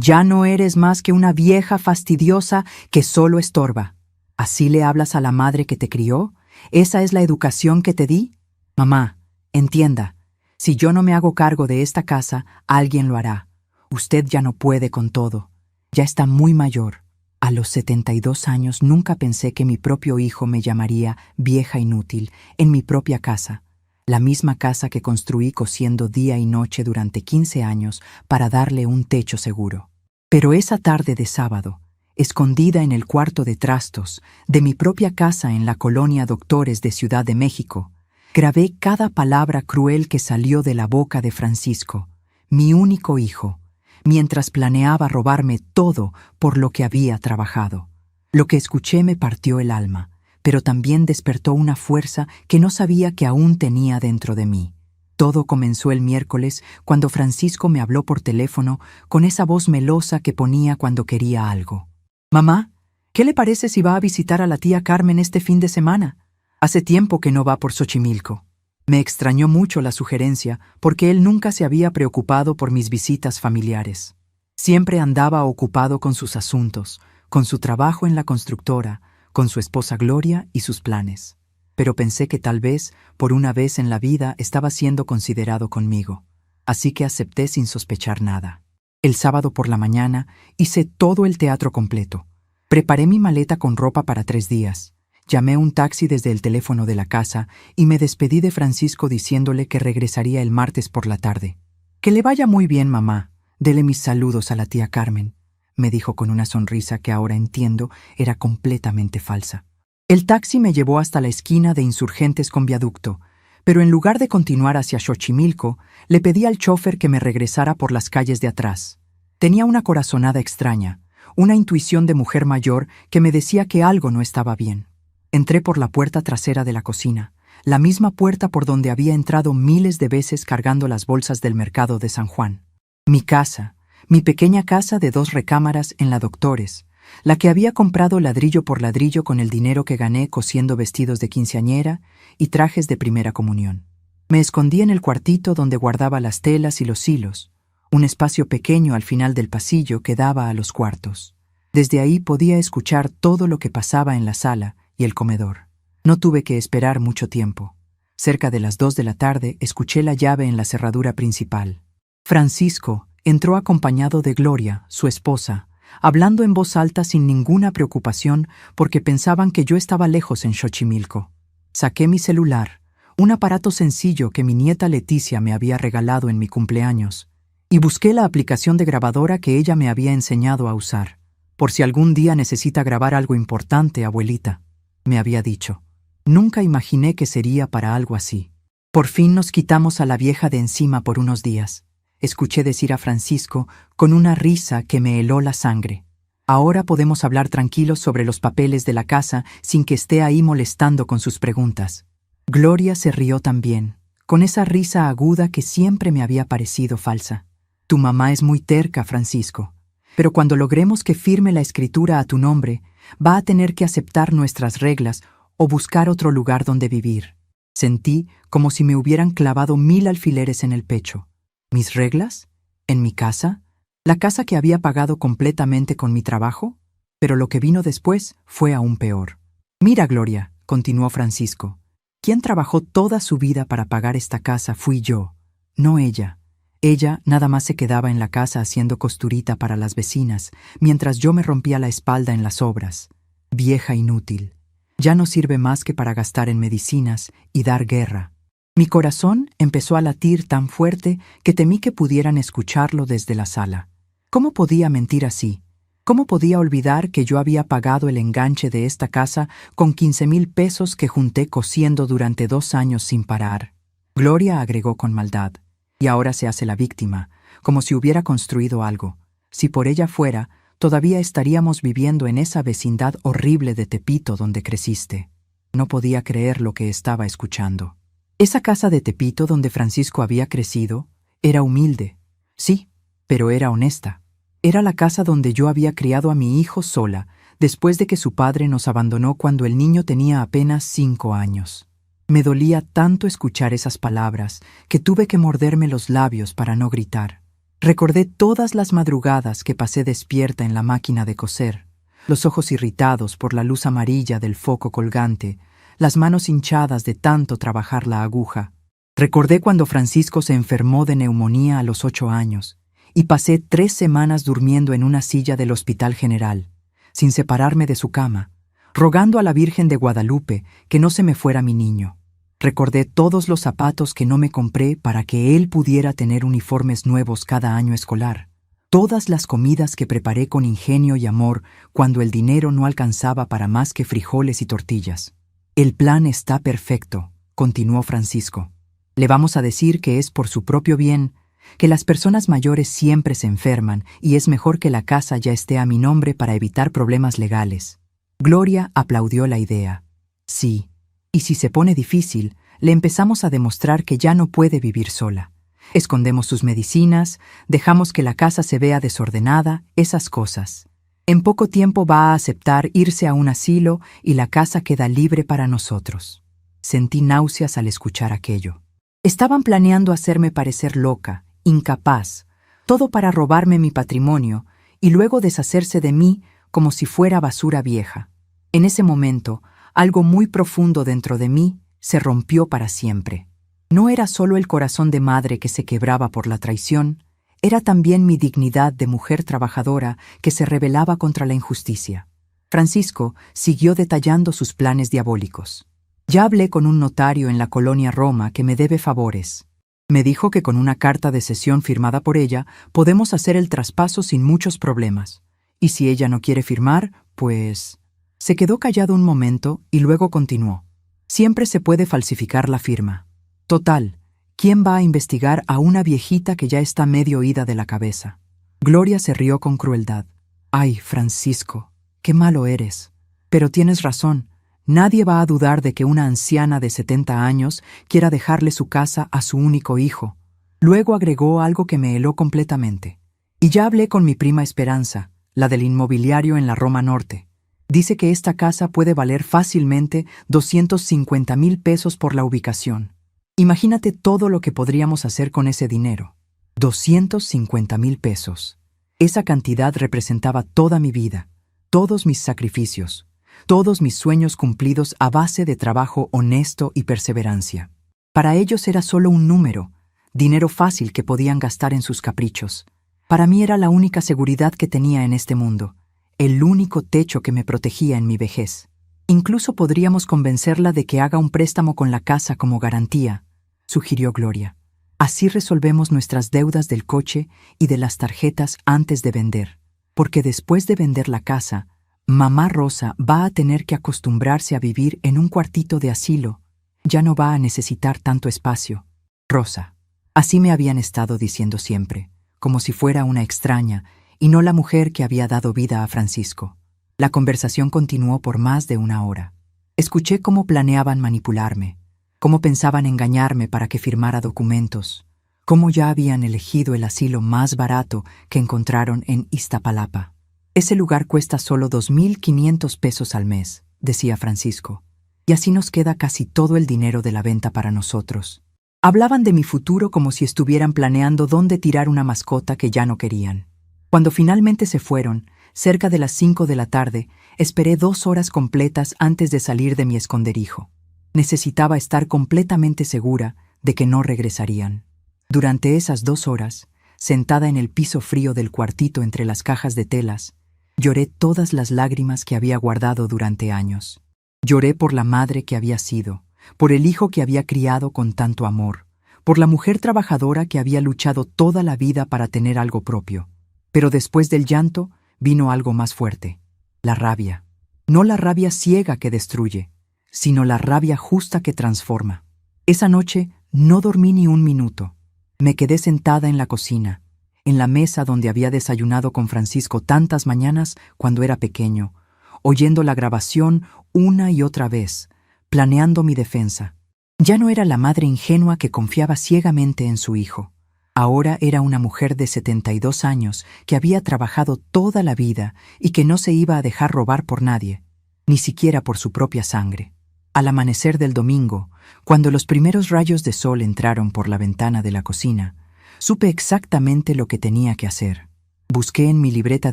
Ya no eres más que una vieja fastidiosa que solo estorba. ¿Así le hablas a la madre que te crió? ¿Esa es la educación que te di? Mamá, entienda, si yo no me hago cargo de esta casa, alguien lo hará. Usted ya no puede con todo. Ya está muy mayor. A los 72 años nunca pensé que mi propio hijo me llamaría vieja inútil en mi propia casa, la misma casa que construí cosiendo día y noche durante 15 años para darle un techo seguro. Pero esa tarde de sábado, escondida en el cuarto de trastos de mi propia casa en la colonia Doctores de Ciudad de México, grabé cada palabra cruel que salió de la boca de Francisco, mi único hijo, mientras planeaba robarme todo por lo que había trabajado. Lo que escuché me partió el alma, pero también despertó una fuerza que no sabía que aún tenía dentro de mí. Todo comenzó el miércoles cuando Francisco me habló por teléfono con esa voz melosa que ponía cuando quería algo. «Mamá, ¿qué le parece si va a visitar a la tía Carmen este fin de semana? Hace tiempo que no va por Xochimilco». Me extrañó mucho la sugerencia porque él nunca se había preocupado por mis visitas familiares. Siempre andaba ocupado con sus asuntos, con su trabajo en la constructora, con su esposa Gloria y sus planes. Pero pensé que tal vez, por una vez en la vida, estaba siendo considerado conmigo. Así que acepté sin sospechar nada. El sábado por la mañana hice todo el teatro completo. Preparé mi maleta con ropa para 3 días. Llamé un taxi desde el teléfono de la casa y me despedí de Francisco diciéndole que regresaría el martes por la tarde. «Que le vaya muy bien, mamá. Dele mis saludos a la tía Carmen», me dijo con una sonrisa que ahora entiendo era completamente falsa. El taxi me llevó hasta la esquina de Insurgentes con Viaducto, pero en lugar de continuar hacia Xochimilco, le pedí al chofer que me regresara por las calles de atrás. Tenía una corazonada extraña, una intuición de mujer mayor que me decía que algo no estaba bien. Entré por la puerta trasera de la cocina, la misma puerta por donde había entrado miles de veces cargando las bolsas del mercado de San Juan. Mi casa, mi pequeña casa de 2 recámaras en la Doctores, la que había comprado ladrillo por ladrillo con el dinero que gané cosiendo vestidos de quinceañera y trajes de primera comunión. Me escondí en el cuartito donde guardaba las telas y los hilos, un espacio pequeño al final del pasillo que daba a los cuartos. Desde ahí podía escuchar todo lo que pasaba en la sala y el comedor. No tuve que esperar mucho tiempo. Cerca de las 2 de la tarde escuché la llave en la cerradura principal. Francisco entró acompañado de Gloria, su esposa, hablando en voz alta sin ninguna preocupación porque pensaban que yo estaba lejos en Xochimilco. Saqué mi celular, un aparato sencillo que mi nieta Leticia me había regalado en mi cumpleaños, y busqué la aplicación de grabadora que ella me había enseñado a usar. «Por si algún día necesita grabar algo importante, abuelita», me había dicho. Nunca imaginé que sería para algo así. «Por fin nos quitamos a la vieja de encima por unos días», escuché decir a Francisco con una risa que me heló la sangre. «Ahora podemos hablar tranquilos sobre los papeles de la casa sin que esté ahí molestando con sus preguntas». Gloria se rió también, con esa risa aguda que siempre me había parecido falsa. «Tu mamá es muy terca, Francisco, pero cuando logremos que firme la escritura a tu nombre, va a tener que aceptar nuestras reglas o buscar otro lugar donde vivir». Sentí como si me hubieran clavado 1000 alfileres en el pecho. ¿Mis reglas? ¿En mi casa? ¿La casa que había pagado completamente con mi trabajo? Pero lo que vino después fue aún peor. «Mira, Gloria», continuó Francisco, «quien trabajó toda su vida para pagar esta casa fui yo, no ella. Ella nada más se quedaba en la casa haciendo costurita para las vecinas, mientras yo me rompía la espalda en las obras. Vieja inútil. Ya no sirve más que para gastar en medicinas y dar guerra». Mi corazón empezó a latir tan fuerte que temí que pudieran escucharlo desde la sala. ¿Cómo podía mentir así? ¿Cómo podía olvidar que yo había pagado el enganche de esta casa con 15,000 pesos que junté cosiendo durante 2 años sin parar? Gloria agregó con maldad. «Y ahora se hace la víctima, como si hubiera construido algo. Si por ella fuera, todavía estaríamos viviendo en esa vecindad horrible de Tepito donde creciste». No podía creer lo que estaba escuchando. Esa casa de Tepito donde Francisco había crecido era humilde, sí, pero era honesta. Era la casa donde yo había criado a mi hijo sola, después de que su padre nos abandonó cuando el niño tenía apenas 5 años. Me dolía tanto escuchar esas palabras que tuve que morderme los labios para no gritar. Recordé todas las madrugadas que pasé despierta en la máquina de coser, los ojos irritados por la luz amarilla del foco colgante, las manos hinchadas de tanto trabajar la aguja. Recordé cuando Francisco se enfermó de neumonía a los 8 años y pasé 3 semanas durmiendo en una silla del Hospital General, sin separarme de su cama, rogando a la Virgen de Guadalupe que no se me fuera mi niño. Recordé todos los zapatos que no me compré para que él pudiera tener uniformes nuevos cada año escolar, todas las comidas que preparé con ingenio y amor cuando el dinero no alcanzaba para más que frijoles y tortillas. El plan está perfecto, continuó Francisco. Le vamos a decir que es por su propio bien, que las personas mayores siempre se enferman y es mejor que la casa ya esté a mi nombre para evitar problemas legales. Gloria aplaudió la idea. Sí, y si se pone difícil, le empezamos a demostrar que ya no puede vivir sola. Escondemos sus medicinas, dejamos que la casa se vea desordenada, esas cosas. En poco tiempo va a aceptar irse a un asilo y la casa queda libre para nosotros. Sentí náuseas al escuchar aquello. Estaban planeando hacerme parecer loca, incapaz, todo para robarme mi patrimonio y luego deshacerse de mí como si fuera basura vieja. En ese momento, algo muy profundo dentro de mí se rompió para siempre. No era solo el corazón de madre que se quebraba por la traición, era también mi dignidad de mujer trabajadora que se rebelaba contra la injusticia. Francisco siguió detallando sus planes diabólicos. Ya hablé con un notario en la colonia Roma que me debe favores. Me dijo que con una carta de cesión firmada por ella podemos hacer el traspaso sin muchos problemas. Y si ella no quiere firmar, pues... Se quedó callado un momento y luego continuó. Siempre se puede falsificar la firma. Total, ¿quién va a investigar a una viejita que ya está medio ida de la cabeza? Gloria se rió con crueldad. Ay, Francisco, qué malo eres. Pero tienes razón. Nadie va a dudar de que una anciana de 70 años quiera dejarle su casa a su único hijo. Luego agregó algo que me heló completamente. Y ya hablé con mi prima Esperanza, la del inmobiliario en la Roma Norte. Dice que esta casa puede valer fácilmente 250,000 pesos por la ubicación. Imagínate todo lo que podríamos hacer con ese dinero. 250,000 pesos. Esa cantidad representaba toda mi vida, todos mis sacrificios, todos mis sueños cumplidos a base de trabajo honesto y perseverancia. Para ellos era solo un número, dinero fácil que podían gastar en sus caprichos. Para mí era la única seguridad que tenía en este mundo, el único techo que me protegía en mi vejez. Incluso podríamos convencerla de que haga un préstamo con la casa como garantía, sugirió Gloria. Así resolvemos nuestras deudas del coche y de las tarjetas antes de vender, porque después de vender la casa, mamá Rosa va a tener que acostumbrarse a vivir en un cuartito de asilo. Ya no va a necesitar tanto espacio. Rosa. Así me habían estado diciendo siempre, como si fuera una extraña y no la mujer que había dado vida a Francisco. La conversación continuó por más de 1 hora. Escuché cómo planeaban manipularme, cómo pensaban engañarme para que firmara documentos, cómo ya habían elegido el asilo más barato que encontraron en Iztapalapa. Ese lugar cuesta solo 2,500 pesos al mes, decía Francisco, y así nos queda casi todo el dinero de la venta para nosotros. Hablaban de mi futuro como si estuvieran planeando dónde tirar una mascota que ya no querían. Cuando finalmente se fueron, cerca de las 5 de la tarde, esperé 2 horas completas antes de salir de mi esconderijo. Necesitaba estar completamente segura de que no regresarían. Durante esas 2 horas, sentada en el piso frío del cuartito entre las cajas de telas, lloré todas las lágrimas que había guardado durante años. Lloré por la madre que había sido, por el hijo que había criado con tanto amor, por la mujer trabajadora que había luchado toda la vida para tener algo propio. Pero después del llanto vino algo más fuerte, la rabia. No la rabia ciega que destruye, sino la rabia justa que transforma. Esa noche no dormí ni un minuto. Me quedé sentada en la cocina, en la mesa donde había desayunado con Francisco tantas mañanas cuando era pequeño, oyendo la grabación una y otra vez, planeando mi defensa. Ya no era la madre ingenua que confiaba ciegamente en su hijo. Ahora era una mujer de 72 años que había trabajado toda la vida y que no se iba a dejar robar por nadie, ni siquiera por su propia sangre. Al amanecer del domingo, cuando los primeros rayos de sol entraron por la ventana de la cocina, Supe exactamente lo que tenía que hacer. Busqué en mi libreta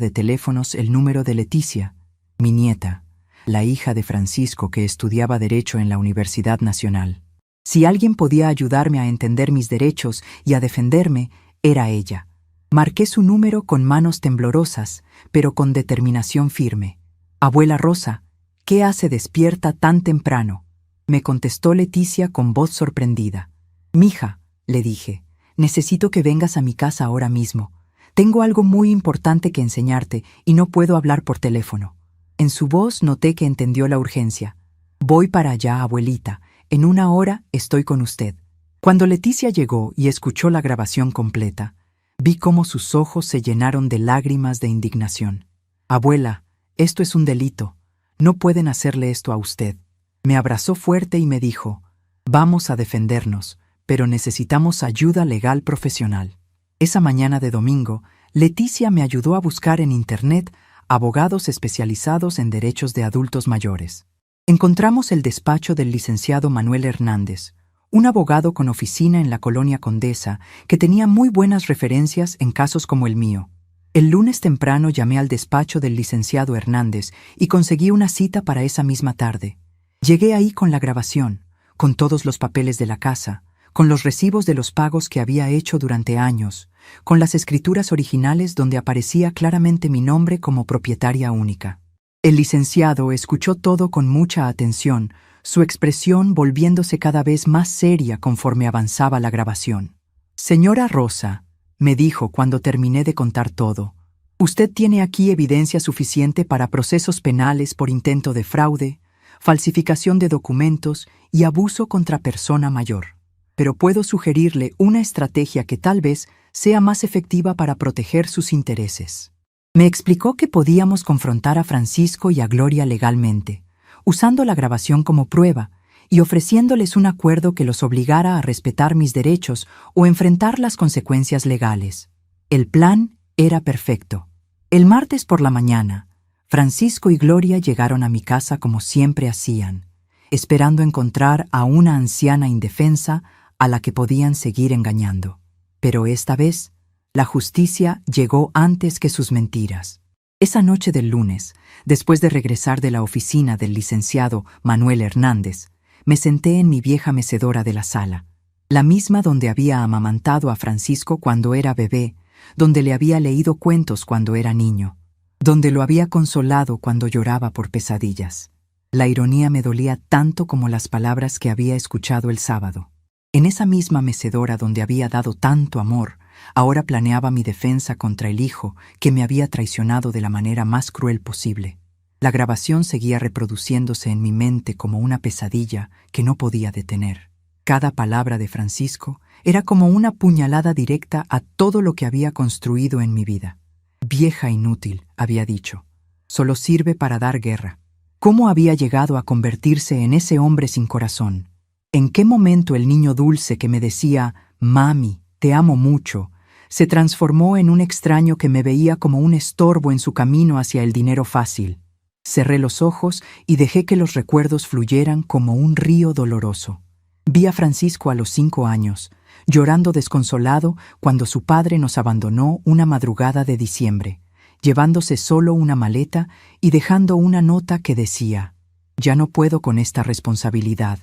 de teléfonos el número de Leticia, mi nieta, la hija de Francisco que estudiaba Derecho en la Universidad Nacional. Si alguien podía ayudarme a entender mis derechos y a defenderme, era ella. Marqué su número con manos temblorosas, pero con determinación firme. «Abuela Rosa, ¿qué hace despierta tan temprano?», me contestó Leticia con voz sorprendida. «Mija», le dije, «necesito que vengas a mi casa ahora mismo. Tengo algo muy importante que enseñarte y no puedo hablar por teléfono». En su voz noté que entendió la urgencia. «Voy para allá, abuelita. En 1 hora estoy con usted». Cuando Leticia llegó y escuchó la grabación completa, vi cómo sus ojos se llenaron de lágrimas de indignación. «Abuela, esto es un delito. No pueden hacerle esto a usted». Me abrazó fuerte y me dijo, «Vamos a defendernos, pero necesitamos ayuda legal profesional». Esa mañana de domingo, Leticia me ayudó a buscar en Internet abogados especializados en derechos de adultos mayores. Encontramos el despacho del licenciado Manuel Hernández, un abogado con oficina en la Colonia Condesa que tenía muy buenas referencias en casos como el mío. El lunes temprano llamé al despacho del licenciado Hernández y conseguí una cita para esa misma tarde. Llegué ahí con la grabación, con todos los papeles de la casa, con los recibos de los pagos que había hecho durante años, con las escrituras originales donde aparecía claramente mi nombre como propietaria única. El licenciado escuchó todo con mucha atención, su expresión volviéndose cada vez más seria conforme avanzaba la grabación. «Señora Rosa», me dijo cuando terminé de contar todo, «usted tiene aquí evidencia suficiente para procesos penales por intento de fraude, falsificación de documentos y abuso contra persona mayor. Pero puedo sugerirle una estrategia que tal vez sea más efectiva para proteger sus intereses». Me explicó que podíamos confrontar a Francisco y a Gloria legalmente, usando la grabación como prueba y ofreciéndoles un acuerdo que los obligara a respetar mis derechos o enfrentar las consecuencias legales. El plan era perfecto. El martes por la mañana, Francisco y Gloria llegaron a mi casa como siempre hacían, esperando encontrar a una anciana indefensa a la que podían seguir engañando. Pero esta vez, la justicia llegó antes que sus mentiras. Esa noche del lunes, después de regresar de la oficina del licenciado Manuel Hernández, me senté en mi vieja mecedora de la sala, la misma donde había amamantado a Francisco cuando era bebé, donde le había leído cuentos cuando era niño, donde lo había consolado cuando lloraba por pesadillas. La ironía me dolía tanto como las palabras que había escuchado el sábado. En esa misma mecedora donde había dado tanto amor, ahora planeaba mi defensa contra el hijo que me había traicionado de la manera más cruel posible. La grabación seguía reproduciéndose en mi mente como una pesadilla que no podía detener. Cada palabra de Francisco era como una puñalada directa a todo lo que había construido en mi vida. «Vieja inútil», había dicho, «solo sirve para dar guerra». ¿Cómo había llegado a convertirse en ese hombre sin corazón? ¿En qué momento el niño dulce que me decía «Mami, te amo mucho», se transformó en un extraño que me veía como un estorbo en su camino hacia el dinero fácil? Cerré los ojos y dejé que los recuerdos fluyeran como un río doloroso. Vi a Francisco a los 5 años, llorando desconsolado cuando su padre nos abandonó una madrugada de diciembre, llevándose solo una maleta y dejando una nota que decía: «Ya no puedo con esta responsabilidad».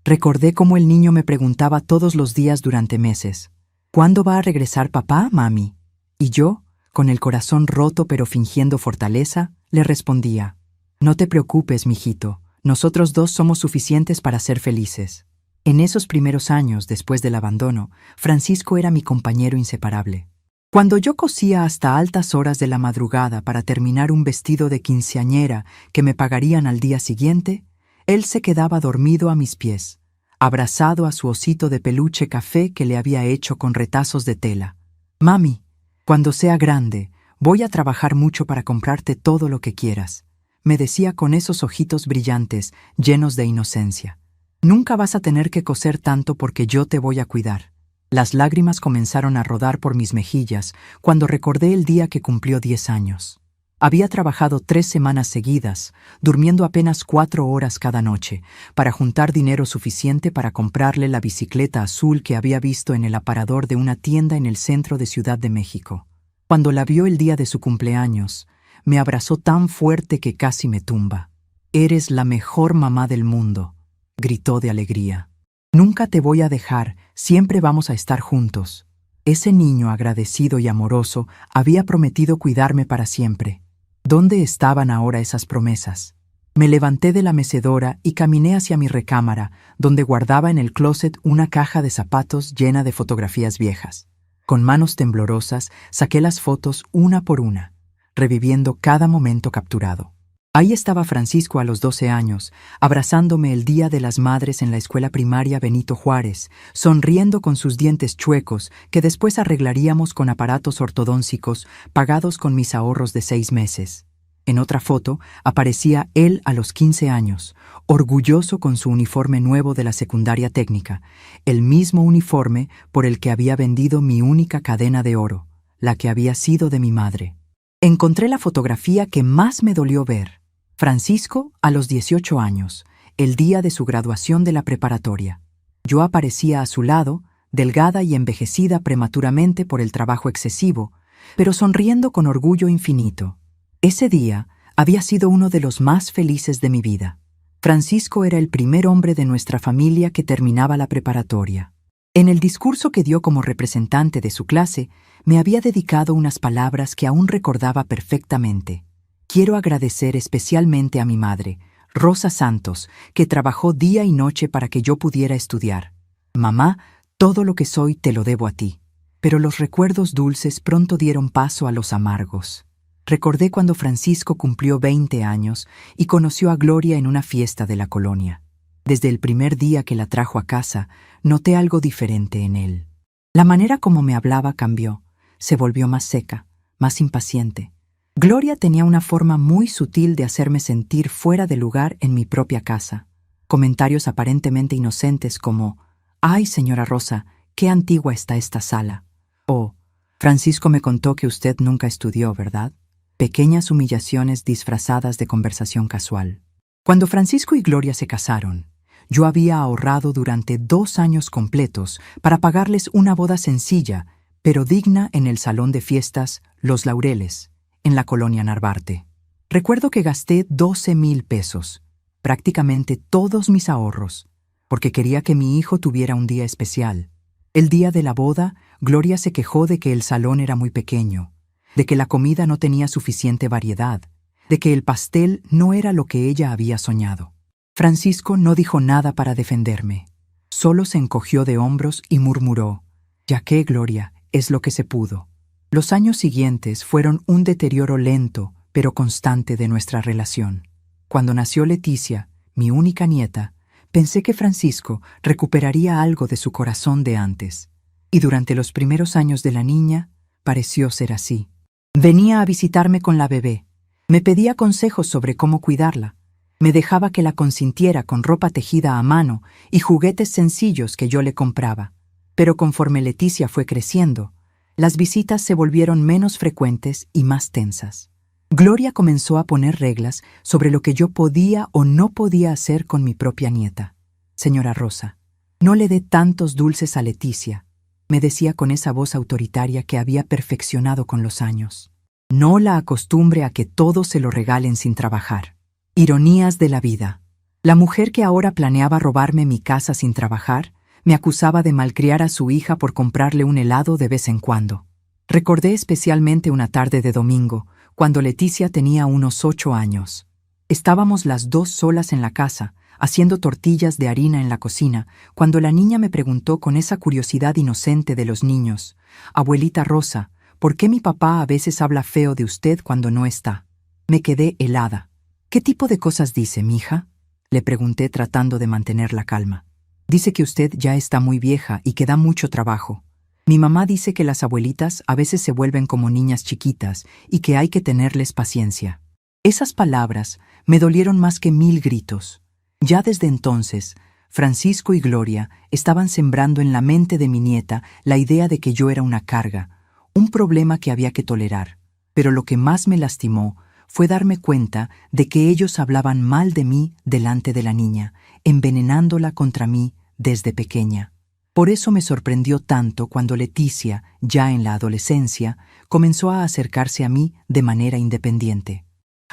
Recordé cómo el niño me preguntaba todos los días durante meses: «¿Cuándo va a regresar papá, mami?». Y yo, con el corazón roto pero fingiendo fortaleza, le respondía: «No te preocupes, mijito, nosotros dos somos suficientes para ser felices». En esos primeros años, después del abandono, Francisco era mi compañero inseparable. Cuando yo cosía hasta altas horas de la madrugada para terminar un vestido de quinceañera que me pagarían al día siguiente, él se quedaba dormido a mis pies, abrazado a su osito de peluche café que le había hecho con retazos de tela. «Mami, cuando sea grande, voy a trabajar mucho para comprarte todo lo que quieras», me decía con esos ojitos brillantes, llenos de inocencia. «Nunca vas a tener que coser tanto porque yo te voy a cuidar». Las lágrimas comenzaron a rodar por mis mejillas cuando recordé el día que cumplió 10 años. Había trabajado 3 semanas seguidas, durmiendo apenas 4 horas cada noche, para juntar dinero suficiente para comprarle la bicicleta azul que había visto en el aparador de una tienda en el centro de Ciudad de México. Cuando la vio el día de su cumpleaños, me abrazó tan fuerte que casi me tumba. «Eres la mejor mamá del mundo», gritó de alegría. «Nunca te voy a dejar, siempre vamos a estar juntos». Ese niño agradecido y amoroso había prometido cuidarme para siempre. ¿Dónde estaban ahora esas promesas? Me levanté de la mecedora y caminé hacia mi recámara, donde guardaba en el closet una caja de zapatos llena de fotografías viejas. Con manos temblorosas saqué las fotos una por una, reviviendo cada momento capturado. Ahí estaba Francisco a los 12 años, abrazándome el Día de las Madres en la escuela primaria Benito Juárez, sonriendo con sus dientes chuecos que después arreglaríamos con aparatos ortodóncicos pagados con mis ahorros de 6 meses. En otra foto aparecía él a los 15 años, orgulloso con su uniforme nuevo de la secundaria técnica, el mismo uniforme por el que había vendido mi única cadena de oro, la que había sido de mi madre. Encontré la fotografía que más me dolió ver. Francisco a los 18 años, el día de su graduación de la preparatoria. Yo aparecía a su lado, delgada y envejecida prematuramente por el trabajo excesivo, pero sonriendo con orgullo infinito. Ese día había sido uno de los más felices de mi vida. Francisco era el primer hombre de nuestra familia que terminaba la preparatoria. En el discurso que dio como representante de su clase, me había dedicado unas palabras que aún recordaba perfectamente. Quiero agradecer especialmente a mi madre, Rosa Santos, que trabajó día y noche para que yo pudiera estudiar. Mamá, todo lo que soy te lo debo a ti. Pero los recuerdos dulces pronto dieron paso a los amargos. Recordé cuando Francisco cumplió 20 años y conoció a Gloria en una fiesta de la colonia. Desde el primer día que la trajo a casa, noté algo diferente en él. La manera como me hablaba cambió, se volvió más seca, más impaciente. Gloria tenía una forma muy sutil de hacerme sentir fuera de lugar en mi propia casa. Comentarios aparentemente inocentes como «Ay, señora Rosa, qué antigua está esta sala». O «Francisco me contó que usted nunca estudió, ¿verdad?». Pequeñas humillaciones disfrazadas de conversación casual. Cuando Francisco y Gloria se casaron, yo había ahorrado durante 2 años completos para pagarles una boda sencilla, pero digna en el salón de fiestas Los Laureles, en la colonia Narvarte. Recuerdo que gasté 12,000 pesos, prácticamente todos mis ahorros, porque quería que mi hijo tuviera un día especial. El día de la boda, Gloria se quejó de que el salón era muy pequeño, de que la comida no tenía suficiente variedad, de que el pastel no era lo que ella había soñado. Francisco no dijo nada para defenderme. Solo se encogió de hombros y murmuró: «Ya que, Gloria, es lo que se pudo». Los años siguientes fueron un deterioro lento, pero constante de nuestra relación. Cuando nació Leticia, mi única nieta, pensé que Francisco recuperaría algo de su corazón de antes. Y durante los primeros años de la niña, pareció ser así. Venía a visitarme con la bebé. Me pedía consejos sobre cómo cuidarla. Me dejaba que la consintiera con ropa tejida a mano y juguetes sencillos que yo le compraba. Pero conforme Leticia fue creciendo, las visitas se volvieron menos frecuentes y más tensas. Gloria comenzó a poner reglas sobre lo que yo podía o no podía hacer con mi propia nieta. «Señora Rosa, no le dé tantos dulces a Leticia», me decía con esa voz autoritaria que había perfeccionado con los años. «No la acostumbre a que todo se lo regalen sin trabajar». Ironías de la vida. La mujer que ahora planeaba robarme mi casa sin trabajar me acusaba de malcriar a su hija por comprarle un helado de vez en cuando. Recordé especialmente una tarde de domingo, cuando Leticia tenía unos 8 años. Estábamos las 2 solas en la casa, haciendo tortillas de harina en la cocina, cuando la niña me preguntó con esa curiosidad inocente de los niños: «Abuelita Rosa, ¿por qué mi papá a veces habla feo de usted cuando no está?». Me quedé helada. «¿Qué tipo de cosas dice, mija?», le pregunté tratando de mantener la calma. «Dice que usted ya está muy vieja y que da mucho trabajo. Mi mamá dice que las abuelitas a veces se vuelven como niñas chiquitas y que hay que tenerles paciencia». Esas palabras me dolieron más que 1000 gritos. Ya desde entonces, Francisco y Gloria estaban sembrando en la mente de mi nieta la idea de que yo era una carga, un problema que había que tolerar. Pero lo que más me lastimó fue darme cuenta de que ellos hablaban mal de mí delante de la niña, envenenándola contra mí desde pequeña. Por eso me sorprendió tanto cuando Leticia, ya en la adolescencia, comenzó a acercarse a mí de manera independiente.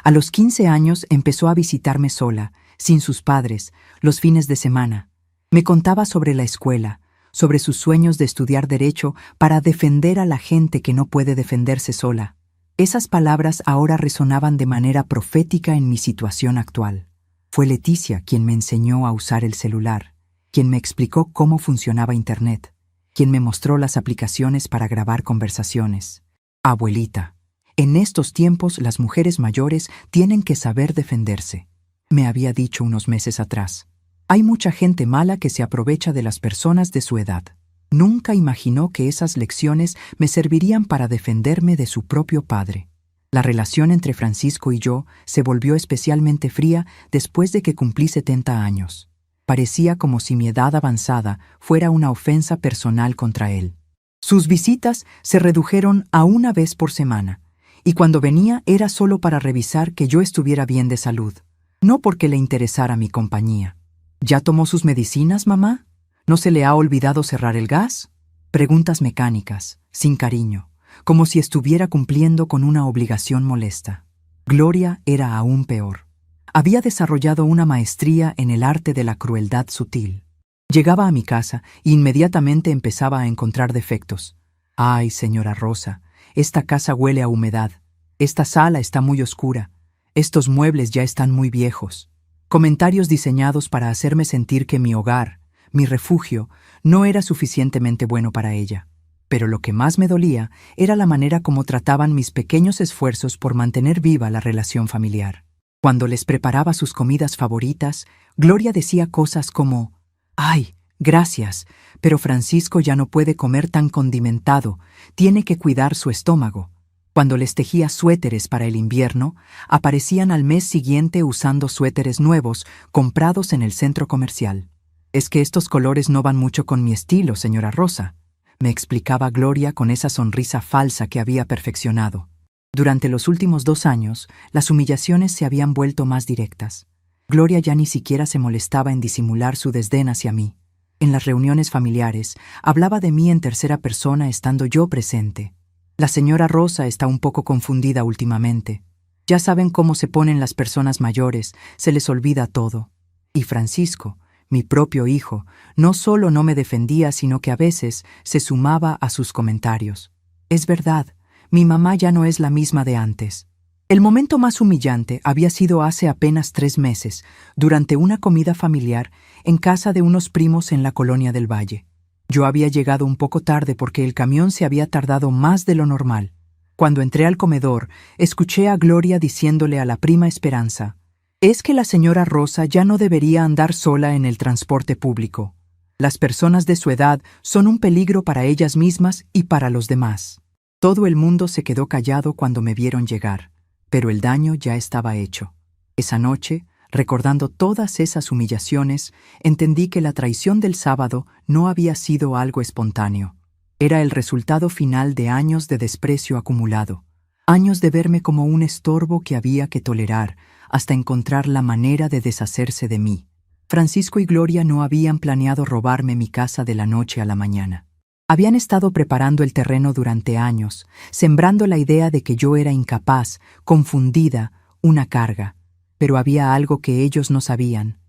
A los 15 años empezó a visitarme sola, sin sus padres, los fines de semana. Me contaba sobre la escuela, sobre sus sueños de estudiar derecho para defender a la gente que no puede defenderse sola. Esas palabras ahora resonaban de manera profética en mi situación actual. Fue Leticia quien me enseñó a usar el celular, quien me explicó cómo funcionaba Internet, quien me mostró las aplicaciones para grabar conversaciones. Abuelita, en estos tiempos las mujeres mayores tienen que saber defenderse, me había dicho unos meses atrás. Hay mucha gente mala que se aprovecha de las personas de su edad. Nunca imaginó que esas lecciones me servirían para defenderme de su propio padre. La relación entre Francisco y yo se volvió especialmente fría después de que cumplí 70 años. Parecía como si mi edad avanzada fuera una ofensa personal contra él. Sus visitas se redujeron a una vez por semana, y cuando venía era solo para revisar que yo estuviera bien de salud, no porque le interesara mi compañía. ¿Ya tomó sus medicinas, mamá? ¿No se le ha olvidado cerrar el gas? Preguntas mecánicas, sin cariño, como si estuviera cumpliendo con una obligación molesta. Gloria era aún peor. Había desarrollado una maestría en el arte de la crueldad sutil. Llegaba a mi casa e inmediatamente empezaba a encontrar defectos. Ay, señora Rosa, esta casa huele a humedad. Esta sala está muy oscura. Estos muebles ya están muy viejos. Comentarios diseñados para hacerme sentir que mi hogar, mi refugio, no era suficientemente bueno para ella. Pero lo que más me dolía era la manera como trataban mis pequeños esfuerzos por mantener viva la relación familiar. Cuando les preparaba sus comidas favoritas, Gloria decía cosas como: «Ay, gracias, pero Francisco ya no puede comer tan condimentado, tiene que cuidar su estómago». Cuando les tejía suéteres para el invierno, aparecían al mes siguiente usando suéteres nuevos comprados en el centro comercial. «Es que estos colores no van mucho con mi estilo, señora Rosa», me explicaba Gloria con esa sonrisa falsa que había perfeccionado. Durante los últimos 2 años, las humillaciones se habían vuelto más directas. Gloria ya ni siquiera se molestaba en disimular su desdén hacia mí. En las reuniones familiares, hablaba de mí en tercera persona estando yo presente. La señora Rosa está un poco confundida últimamente. Ya saben cómo se ponen las personas mayores, se les olvida todo. Y Francisco, mi propio hijo, no solo no me defendía, sino que a veces se sumaba a sus comentarios. Es verdad, mi mamá ya no es la misma de antes. El momento más humillante había sido hace apenas 3 meses, durante una comida familiar en casa de unos primos en la Colonia del Valle. Yo había llegado un poco tarde porque el camión se había tardado más de lo normal. Cuando entré al comedor, escuché a Gloria diciéndole a la prima Esperanza: «Es que la señora Rosa ya no debería andar sola en el transporte público. Las personas de su edad son un peligro para ellas mismas y para los demás». Todo el mundo se quedó callado cuando me vieron llegar, pero el daño ya estaba hecho. Esa noche, recordando todas esas humillaciones, entendí que la traición del sábado no había sido algo espontáneo. Era el resultado final de años de desprecio acumulado, años de verme como un estorbo que había que tolerar hasta encontrar la manera de deshacerse de mí. Francisco y Gloria no habían planeado robarme mi casa de la noche a la mañana. Habían estado preparando el terreno durante años, sembrando la idea de que yo era incapaz, confundida, una carga. Pero había algo que ellos no sabían,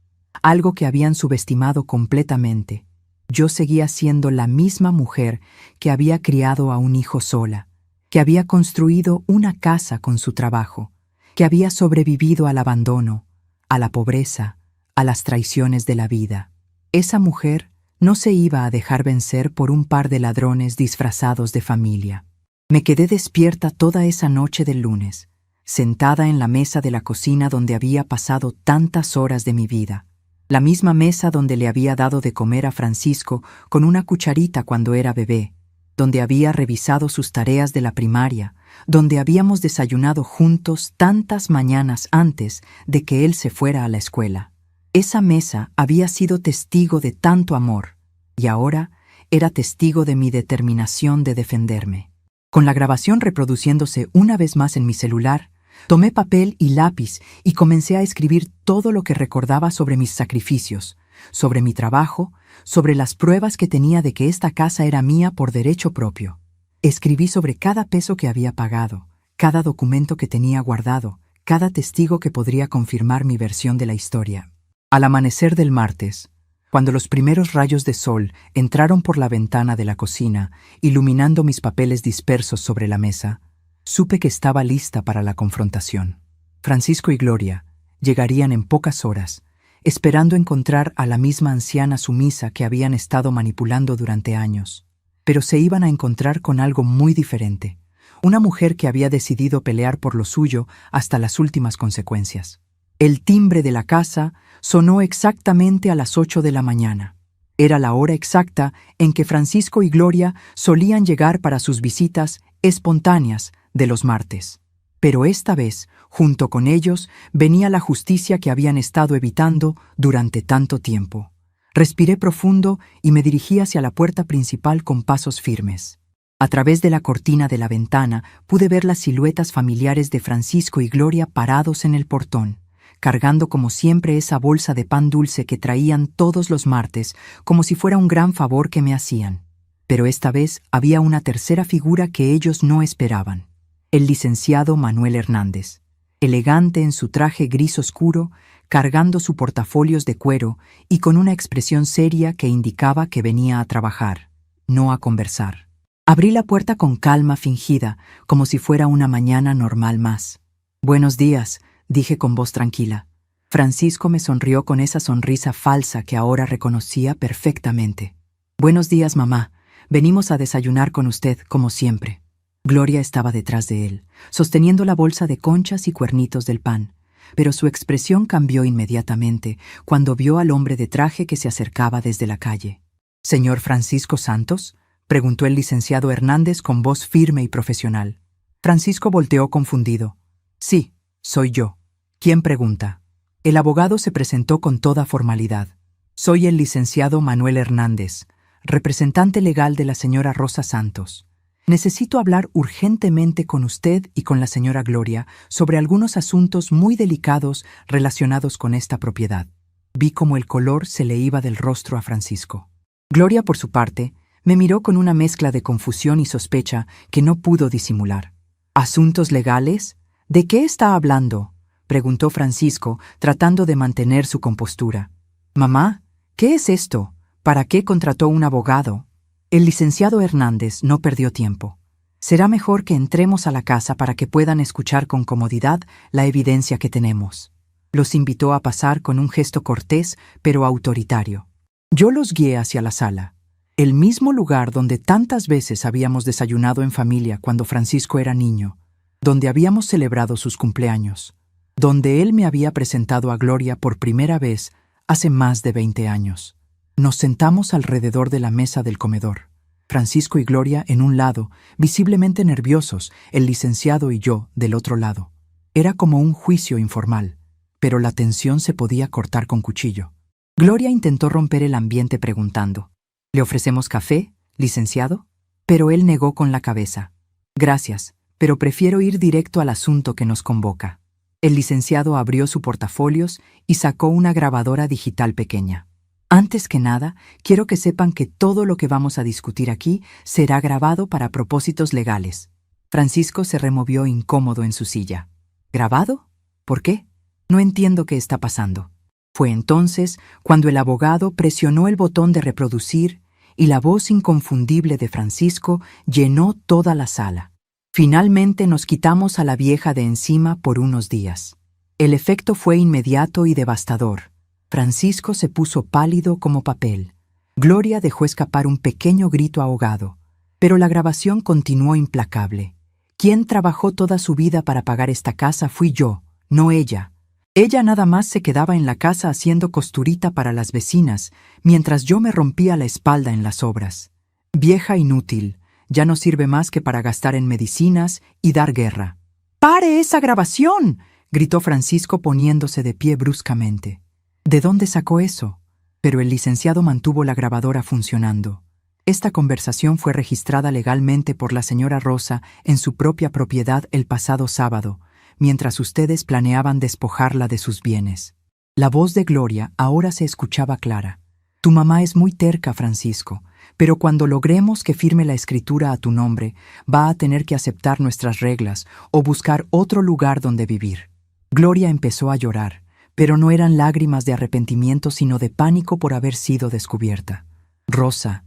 algo que habían subestimado completamente. Yo seguía siendo la misma mujer que había criado a un hijo sola, que había construido una casa con su trabajo, que había sobrevivido al abandono, a la pobreza, a las traiciones de la vida. Esa mujer no se iba a dejar vencer por un par de ladrones disfrazados de familia. Me quedé despierta toda esa noche del lunes, sentada en la mesa de la cocina donde había pasado tantas horas de mi vida, la misma mesa donde le había dado de comer a Francisco con una cucharita cuando era bebé, donde había revisado sus tareas de la primaria, donde habíamos desayunado juntos tantas mañanas antes de que él se fuera a la escuela. Esa mesa había sido testigo de tanto amor, y ahora era testigo de mi determinación de defenderme. Con la grabación reproduciéndose una vez más en mi celular, Tomé papel y lápiz y comencé a escribir todo lo que recordaba sobre mis sacrificios, sobre mi trabajo, sobre las pruebas que tenía de que esta casa era mía por derecho propio. Escribí sobre cada peso que había pagado, cada documento que tenía guardado, cada testigo que podría confirmar mi versión de la historia. Al amanecer del martes, cuando los primeros rayos de sol entraron por la ventana de la cocina, iluminando mis papeles dispersos sobre la mesa, supe que estaba lista para la confrontación. Francisco y Gloria llegarían en pocas horas, esperando encontrar a la misma anciana sumisa que habían estado manipulando durante años. Pero se iban a encontrar con algo muy diferente, una mujer que había decidido pelear por lo suyo hasta las últimas consecuencias. El timbre de la casa sonó exactamente a las 8 de la mañana. Era la hora exacta en que Francisco y Gloria solían llegar para sus visitas espontáneas de los martes. Pero esta vez, junto con ellos, venía la justicia que habían estado evitando durante tanto tiempo. Respiré profundo y me dirigí hacia la puerta principal con pasos firmes. A través de la cortina de la ventana pude ver las siluetas familiares de Francisco y Gloria parados en el portón, cargando como siempre esa bolsa de pan dulce que traían todos los martes, como si fuera un gran favor que me hacían. Pero esta vez había una tercera figura que ellos no esperaban: el licenciado Manuel Hernández, elegante en su traje gris oscuro, cargando su portafolios de cuero y con una expresión seria que indicaba que venía a trabajar, no a conversar. Abrí la puerta con calma fingida, como si fuera una mañana normal más. «Buenos días», dije con voz tranquila. Francisco me sonrió con esa sonrisa falsa que ahora reconocía perfectamente. «Buenos días, mamá. Venimos a desayunar con usted, como siempre». Gloria estaba detrás de él, sosteniendo la bolsa de conchas y cuernitos del pan, pero su expresión cambió inmediatamente cuando vio al hombre de traje que se acercaba desde la calle. «¿Señor Francisco Santos?», preguntó el licenciado Hernández con voz firme y profesional. Francisco volteó confundido. «Sí, soy yo». «¿Quién pregunta?». El abogado se presentó con toda formalidad. «Soy el licenciado Manuel Hernández, representante legal de la señora Rosa Santos. Necesito hablar urgentemente con usted y con la señora Gloria sobre algunos asuntos muy delicados relacionados con esta propiedad». Vi cómo el color se le iba del rostro a Francisco. Gloria, por su parte, me miró con una mezcla de confusión y sospecha que no pudo disimular. «¿Asuntos legales? ¿De qué está hablando?», preguntó Francisco, tratando de mantener su compostura. «Mamá, ¿qué es esto? ¿Para qué contrató un abogado?». El licenciado Hernández no perdió tiempo. «Será mejor que entremos a la casa para que puedan escuchar con comodidad la evidencia que tenemos». Los invitó a pasar con un gesto cortés pero autoritario. Yo los guié hacia la sala, el mismo lugar donde tantas veces habíamos desayunado en familia cuando Francisco era niño, donde habíamos celebrado sus cumpleaños, donde él me había presentado a Gloria por primera vez hace más de 20 años. Nos sentamos alrededor de la mesa del comedor. Francisco y Gloria en un lado, visiblemente nerviosos, el licenciado y yo del otro lado. Era como un juicio informal, pero la tensión se podía cortar con cuchillo. Gloria intentó romper el ambiente preguntando: «¿Le ofrecemos café, licenciado?». Pero él negó con la cabeza. «Gracias, pero prefiero ir directo al asunto que nos convoca». El licenciado abrió su portafolios y sacó una grabadora digital pequeña. «Antes que nada, quiero que sepan que todo lo que vamos a discutir aquí será grabado para propósitos legales». Francisco se removió incómodo en su silla. «¿Grabado? ¿Por qué? No entiendo qué está pasando». Fue entonces cuando el abogado presionó el botón de reproducir y la voz inconfundible de Francisco llenó toda la sala. Finalmente nos quitamos a la vieja de encima por unos días. El efecto fue inmediato y devastador. Francisco se puso pálido como papel. Gloria dejó escapar un pequeño grito ahogado, pero la grabación continuó implacable. Quien trabajó toda su vida para pagar esta casa fui yo, no ella. Ella nada más se quedaba en la casa haciendo costurita para las vecinas, mientras yo me rompía la espalda en las obras. Vieja inútil, ya no sirve más que para gastar en medicinas y dar guerra. «¡Pare esa grabación!», gritó Francisco poniéndose de pie bruscamente. ¿De dónde sacó eso? Pero el licenciado mantuvo la grabadora funcionando. Esta conversación fue registrada legalmente por la señora Rosa en su propia propiedad el pasado sábado, mientras ustedes planeaban despojarla de sus bienes. La voz de Gloria ahora se escuchaba clara. Tu mamá es muy terca, Francisco, pero cuando logremos que firme la escritura a tu nombre, va a tener que aceptar nuestras reglas o buscar otro lugar donde vivir. Gloria empezó a llorar, pero no eran lágrimas de arrepentimiento sino de pánico por haber sido descubierta. Rosa,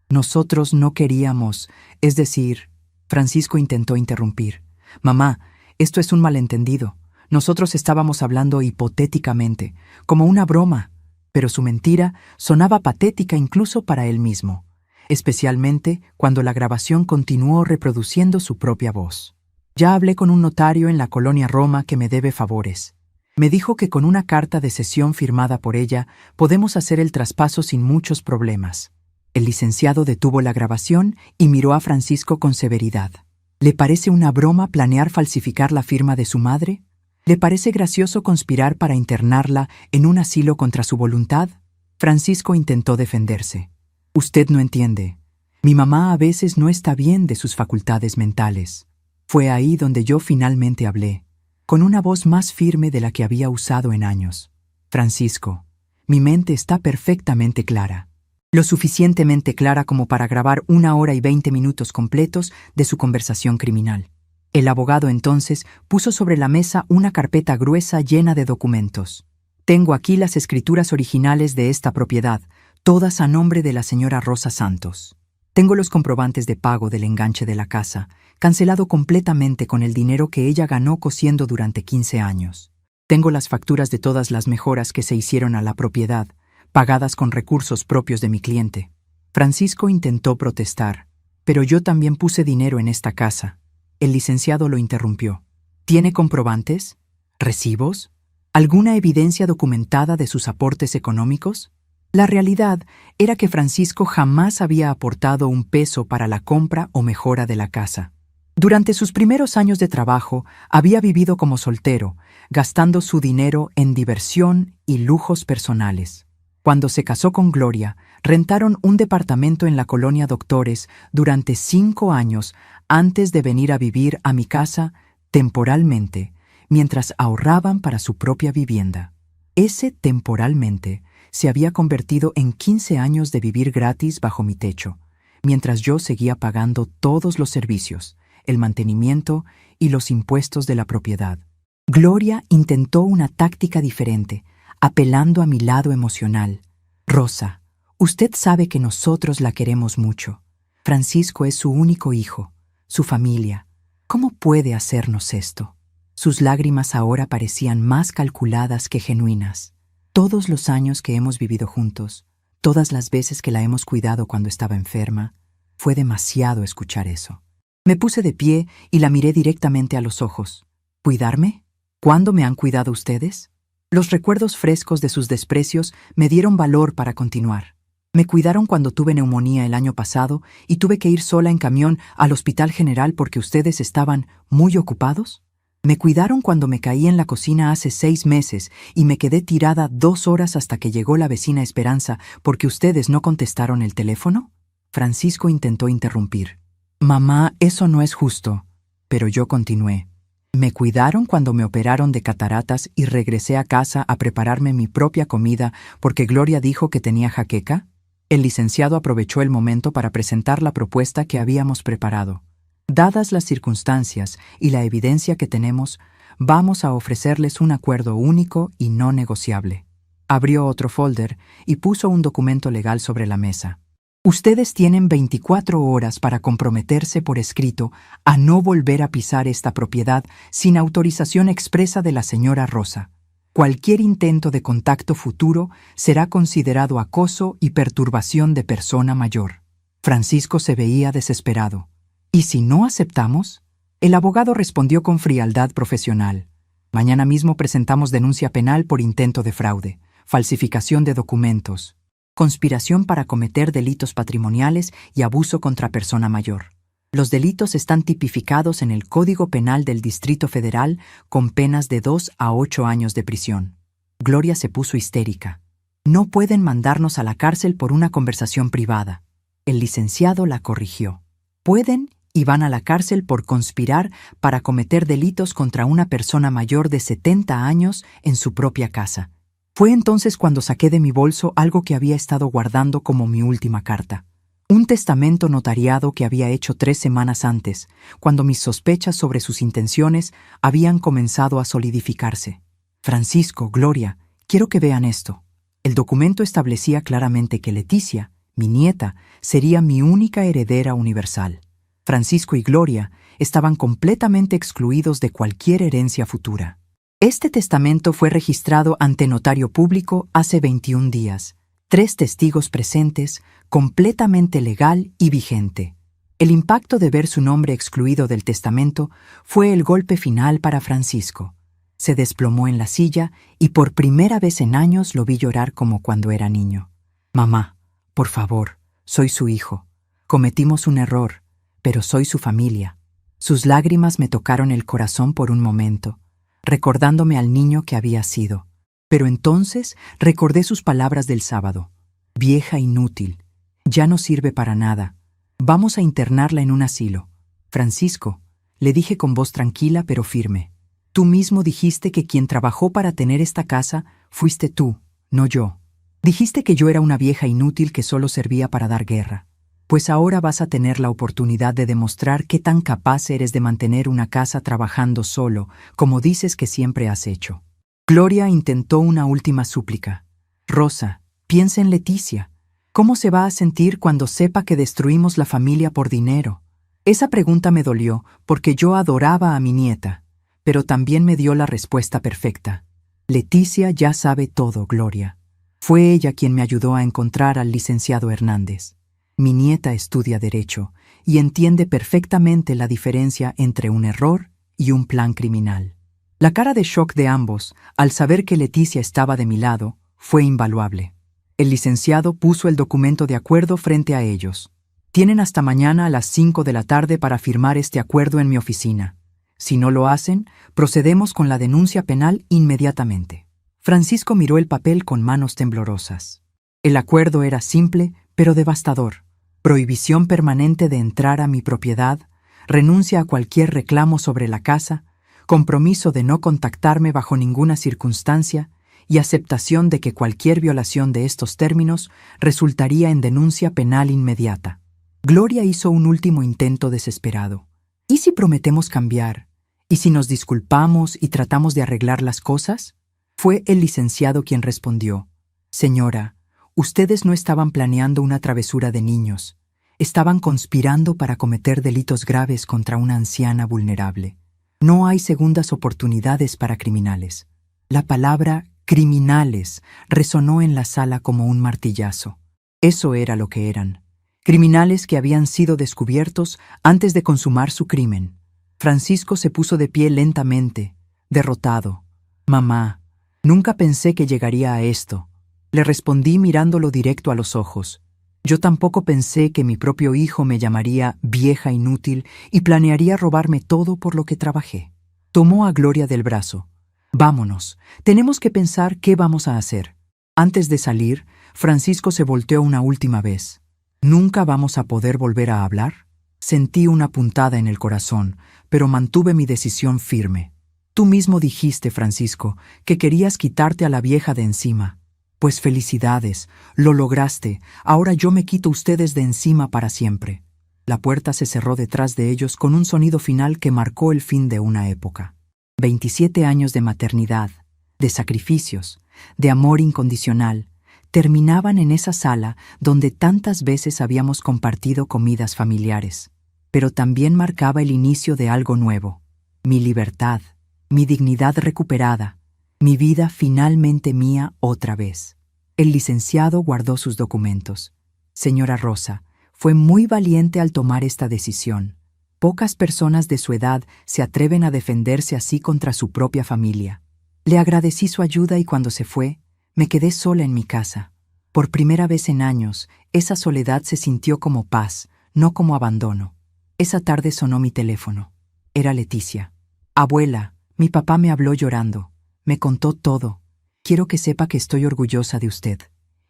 nosotros no queríamos, es decir, Francisco intentó interrumpir. Mamá, esto es un malentendido. Nosotros estábamos hablando hipotéticamente, como una broma, pero su mentira sonaba patética incluso para él mismo, especialmente cuando la grabación continuó reproduciendo su propia voz. Ya hablé con un notario en la colonia Roma que me debe favores. Me dijo que con una carta de cesión firmada por ella podemos hacer el traspaso sin muchos problemas. El licenciado detuvo la grabación y miró a Francisco con severidad. ¿Le parece una broma planear falsificar la firma de su madre? ¿Le parece gracioso conspirar para internarla en un asilo contra su voluntad? Francisco intentó defenderse. Usted no entiende. Mi mamá a veces no está bien de sus facultades mentales. Fue ahí donde yo finalmente hablé, con una voz más firme de la que había usado en años. Francisco, mi mente está perfectamente clara. Lo suficientemente clara como para grabar 1 hora y 20 minutos completos de su conversación criminal. El abogado entonces puso sobre la mesa una carpeta gruesa llena de documentos. Tengo aquí las escrituras originales de esta propiedad, todas a nombre de la señora Rosa Santos. Tengo los comprobantes de pago del enganche de la casa, cancelado completamente con el dinero que ella ganó cosiendo durante 15 años. Tengo las facturas de todas las mejoras que se hicieron a la propiedad, pagadas con recursos propios de mi cliente. Francisco intentó protestar, pero yo también puse dinero en esta casa. El licenciado lo interrumpió. ¿Tiene comprobantes? ¿Recibos? ¿Alguna evidencia documentada de sus aportes económicos? La realidad era que Francisco jamás había aportado un peso para la compra o mejora de la casa. Durante sus primeros años de trabajo, había vivido como soltero, gastando su dinero en diversión y lujos personales. Cuando se casó con Gloria, rentaron un departamento en la colonia Doctores durante 5 años antes de venir a vivir a mi casa temporalmente, mientras ahorraban para su propia vivienda. Ese temporalmente se había convertido en 15 años de vivir gratis bajo mi techo, mientras yo seguía pagando todos los servicios, el mantenimiento y los impuestos de la propiedad. Gloria intentó una táctica diferente, apelando a mi lado emocional. Rosa, usted sabe que nosotros la queremos mucho. Francisco es su único hijo, su familia. ¿Cómo puede hacernos esto? Sus lágrimas ahora parecían más calculadas que genuinas. Todos los años que hemos vivido juntos, todas las veces que la hemos cuidado cuando estaba enferma, fue demasiado escuchar eso. Me puse de pie y la miré directamente a los ojos. ¿Cuidarme? ¿Cuándo me han cuidado ustedes? Los recuerdos frescos de sus desprecios me dieron valor para continuar. Me cuidaron cuando tuve neumonía el año pasado y tuve que ir sola en camión al Hospital General porque ustedes estaban muy ocupados. Me cuidaron cuando me caí en la cocina hace 6 meses y me quedé tirada 2 horas hasta que llegó la vecina Esperanza porque ustedes no contestaron el teléfono. Francisco intentó interrumpir. Mamá, eso no es justo. Pero yo continué. Me cuidaron cuando me operaron de cataratas y regresé a casa a prepararme mi propia comida porque Gloria dijo que tenía jaqueca. El licenciado aprovechó el momento para presentar la propuesta que habíamos preparado. Dadas las circunstancias y la evidencia que tenemos, vamos a ofrecerles un acuerdo único y no negociable. Abrió otro folder y puso un documento legal sobre la mesa. Ustedes tienen 24 horas para comprometerse por escrito a no volver a pisar esta propiedad sin autorización expresa de la señora Rosa. Cualquier intento de contacto futuro será considerado acoso y perturbación de persona mayor. Francisco se veía desesperado. ¿Y si no aceptamos? El abogado respondió con frialdad profesional. Mañana mismo presentamos denuncia penal por intento de fraude, falsificación de documentos, conspiración para cometer delitos patrimoniales y abuso contra persona mayor. Los delitos están tipificados en el Código Penal del Distrito Federal con penas de 2 a 8 años de prisión. Gloria se puso histérica. No pueden mandarnos a la cárcel por una conversación privada. El licenciado la corrigió. Pueden y van a la cárcel por conspirar para cometer delitos contra una persona mayor de 70 años en su propia casa. Fue entonces cuando saqué de mi bolso algo que había estado guardando como mi última carta. Un testamento notariado que había hecho 3 semanas antes, cuando mis sospechas sobre sus intenciones habían comenzado a solidificarse. Francisco, Gloria, quiero que vean esto. El documento establecía claramente que Leticia, mi nieta, sería mi única heredera universal. Francisco y Gloria estaban completamente excluidos de cualquier herencia futura. Este testamento fue registrado ante notario público hace 21 días. 3 testigos presentes, completamente legal y vigente. El impacto de ver su nombre excluido del testamento fue el golpe final para Francisco. Se desplomó en la silla y por primera vez en años lo vi llorar como cuando era niño. Mamá, por favor, soy su hijo. Cometimos un error, pero soy su familia. Sus lágrimas me tocaron el corazón por un momento, recordándome al niño que había sido. Pero entonces recordé sus palabras del sábado. Vieja inútil, ya no sirve para nada. Vamos a internarla en un asilo. Francisco, le dije con voz tranquila pero firme. Tú mismo dijiste que quien trabajó para tener esta casa fuiste tú, no yo. Dijiste que yo era una vieja inútil que solo servía para dar guerra. Pues ahora vas a tener la oportunidad de demostrar qué tan capaz eres de mantener una casa trabajando solo, como dices que siempre has hecho. Gloria intentó una última súplica. Rosa, piensa en Leticia. ¿Cómo se va a sentir cuando sepa que destruimos la familia por dinero? Esa pregunta me dolió porque yo adoraba a mi nieta, pero también me dio la respuesta perfecta. Leticia ya sabe todo, Gloria. Fue ella quien me ayudó a encontrar al licenciado Hernández. Mi nieta estudia Derecho y entiende perfectamente la diferencia entre un error y un plan criminal. La cara de shock de ambos, al saber que Leticia estaba de mi lado, fue invaluable. El licenciado puso el documento de acuerdo frente a ellos. Tienen hasta mañana a las 5 de la tarde para firmar este acuerdo en mi oficina. Si no lo hacen, procedemos con la denuncia penal inmediatamente. Francisco miró el papel con manos temblorosas. El acuerdo era simple, pero devastador. Prohibición permanente de entrar a mi propiedad, renuncia a cualquier reclamo sobre la casa, compromiso de no contactarme bajo ninguna circunstancia y aceptación de que cualquier violación de estos términos resultaría en denuncia penal inmediata. Gloria hizo un último intento desesperado. ¿Y si prometemos cambiar? ¿Y si nos disculpamos y tratamos de arreglar las cosas? Fue el licenciado quien respondió. Señora, ustedes no estaban planeando una travesura de niños. Estaban conspirando para cometer delitos graves contra una anciana vulnerable. No hay segundas oportunidades para criminales. La palabra criminales resonó en la sala como un martillazo. Eso era lo que eran. Criminales que habían sido descubiertos antes de consumar su crimen. Francisco se puso de pie lentamente, derrotado. Mamá, nunca pensé que llegaría a esto. Le respondí mirándolo directo a los ojos. Yo tampoco pensé que mi propio hijo me llamaría vieja inútil y planearía robarme todo por lo que trabajé. Tomó a Gloria del brazo. Vámonos, tenemos que pensar qué vamos a hacer. Antes de salir, Francisco se volteó una última vez. ¿Nunca vamos a poder volver a hablar? Sentí una puntada en el corazón, pero mantuve mi decisión firme. Tú mismo dijiste, Francisco, que querías quitarte a la vieja de encima. Pues felicidades, lo lograste, ahora yo me quito ustedes de encima para siempre. La puerta se cerró detrás de ellos con un sonido final que marcó el fin de una época. 27 años de maternidad, de sacrificios, de amor incondicional, terminaban en esa sala donde tantas veces habíamos compartido comidas familiares. Pero también marcaba el inicio de algo nuevo. Mi libertad, mi dignidad recuperada, mi vida finalmente mía otra vez. El licenciado guardó sus documentos. Señora Rosa, fue muy valiente al tomar esta decisión. Pocas personas de su edad se atreven a defenderse así contra su propia familia. Le agradecí su ayuda y cuando se fue, me quedé sola en mi casa. Por primera vez en años, esa soledad se sintió como paz, no como abandono. Esa tarde sonó mi teléfono. Era Leticia. Abuela, mi papá me habló llorando. Me contó todo. Quiero que sepa que estoy orgullosa de usted.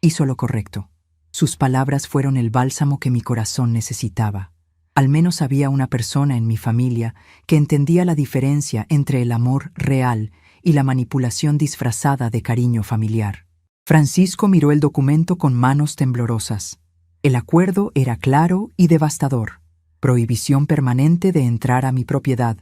Hizo lo correcto. Sus palabras fueron el bálsamo que mi corazón necesitaba. Al menos había una persona en mi familia que entendía la diferencia entre el amor real y la manipulación disfrazada de cariño familiar. Francisco miró el documento con manos temblorosas. El acuerdo era claro y devastador. Prohibición permanente de entrar a mi propiedad.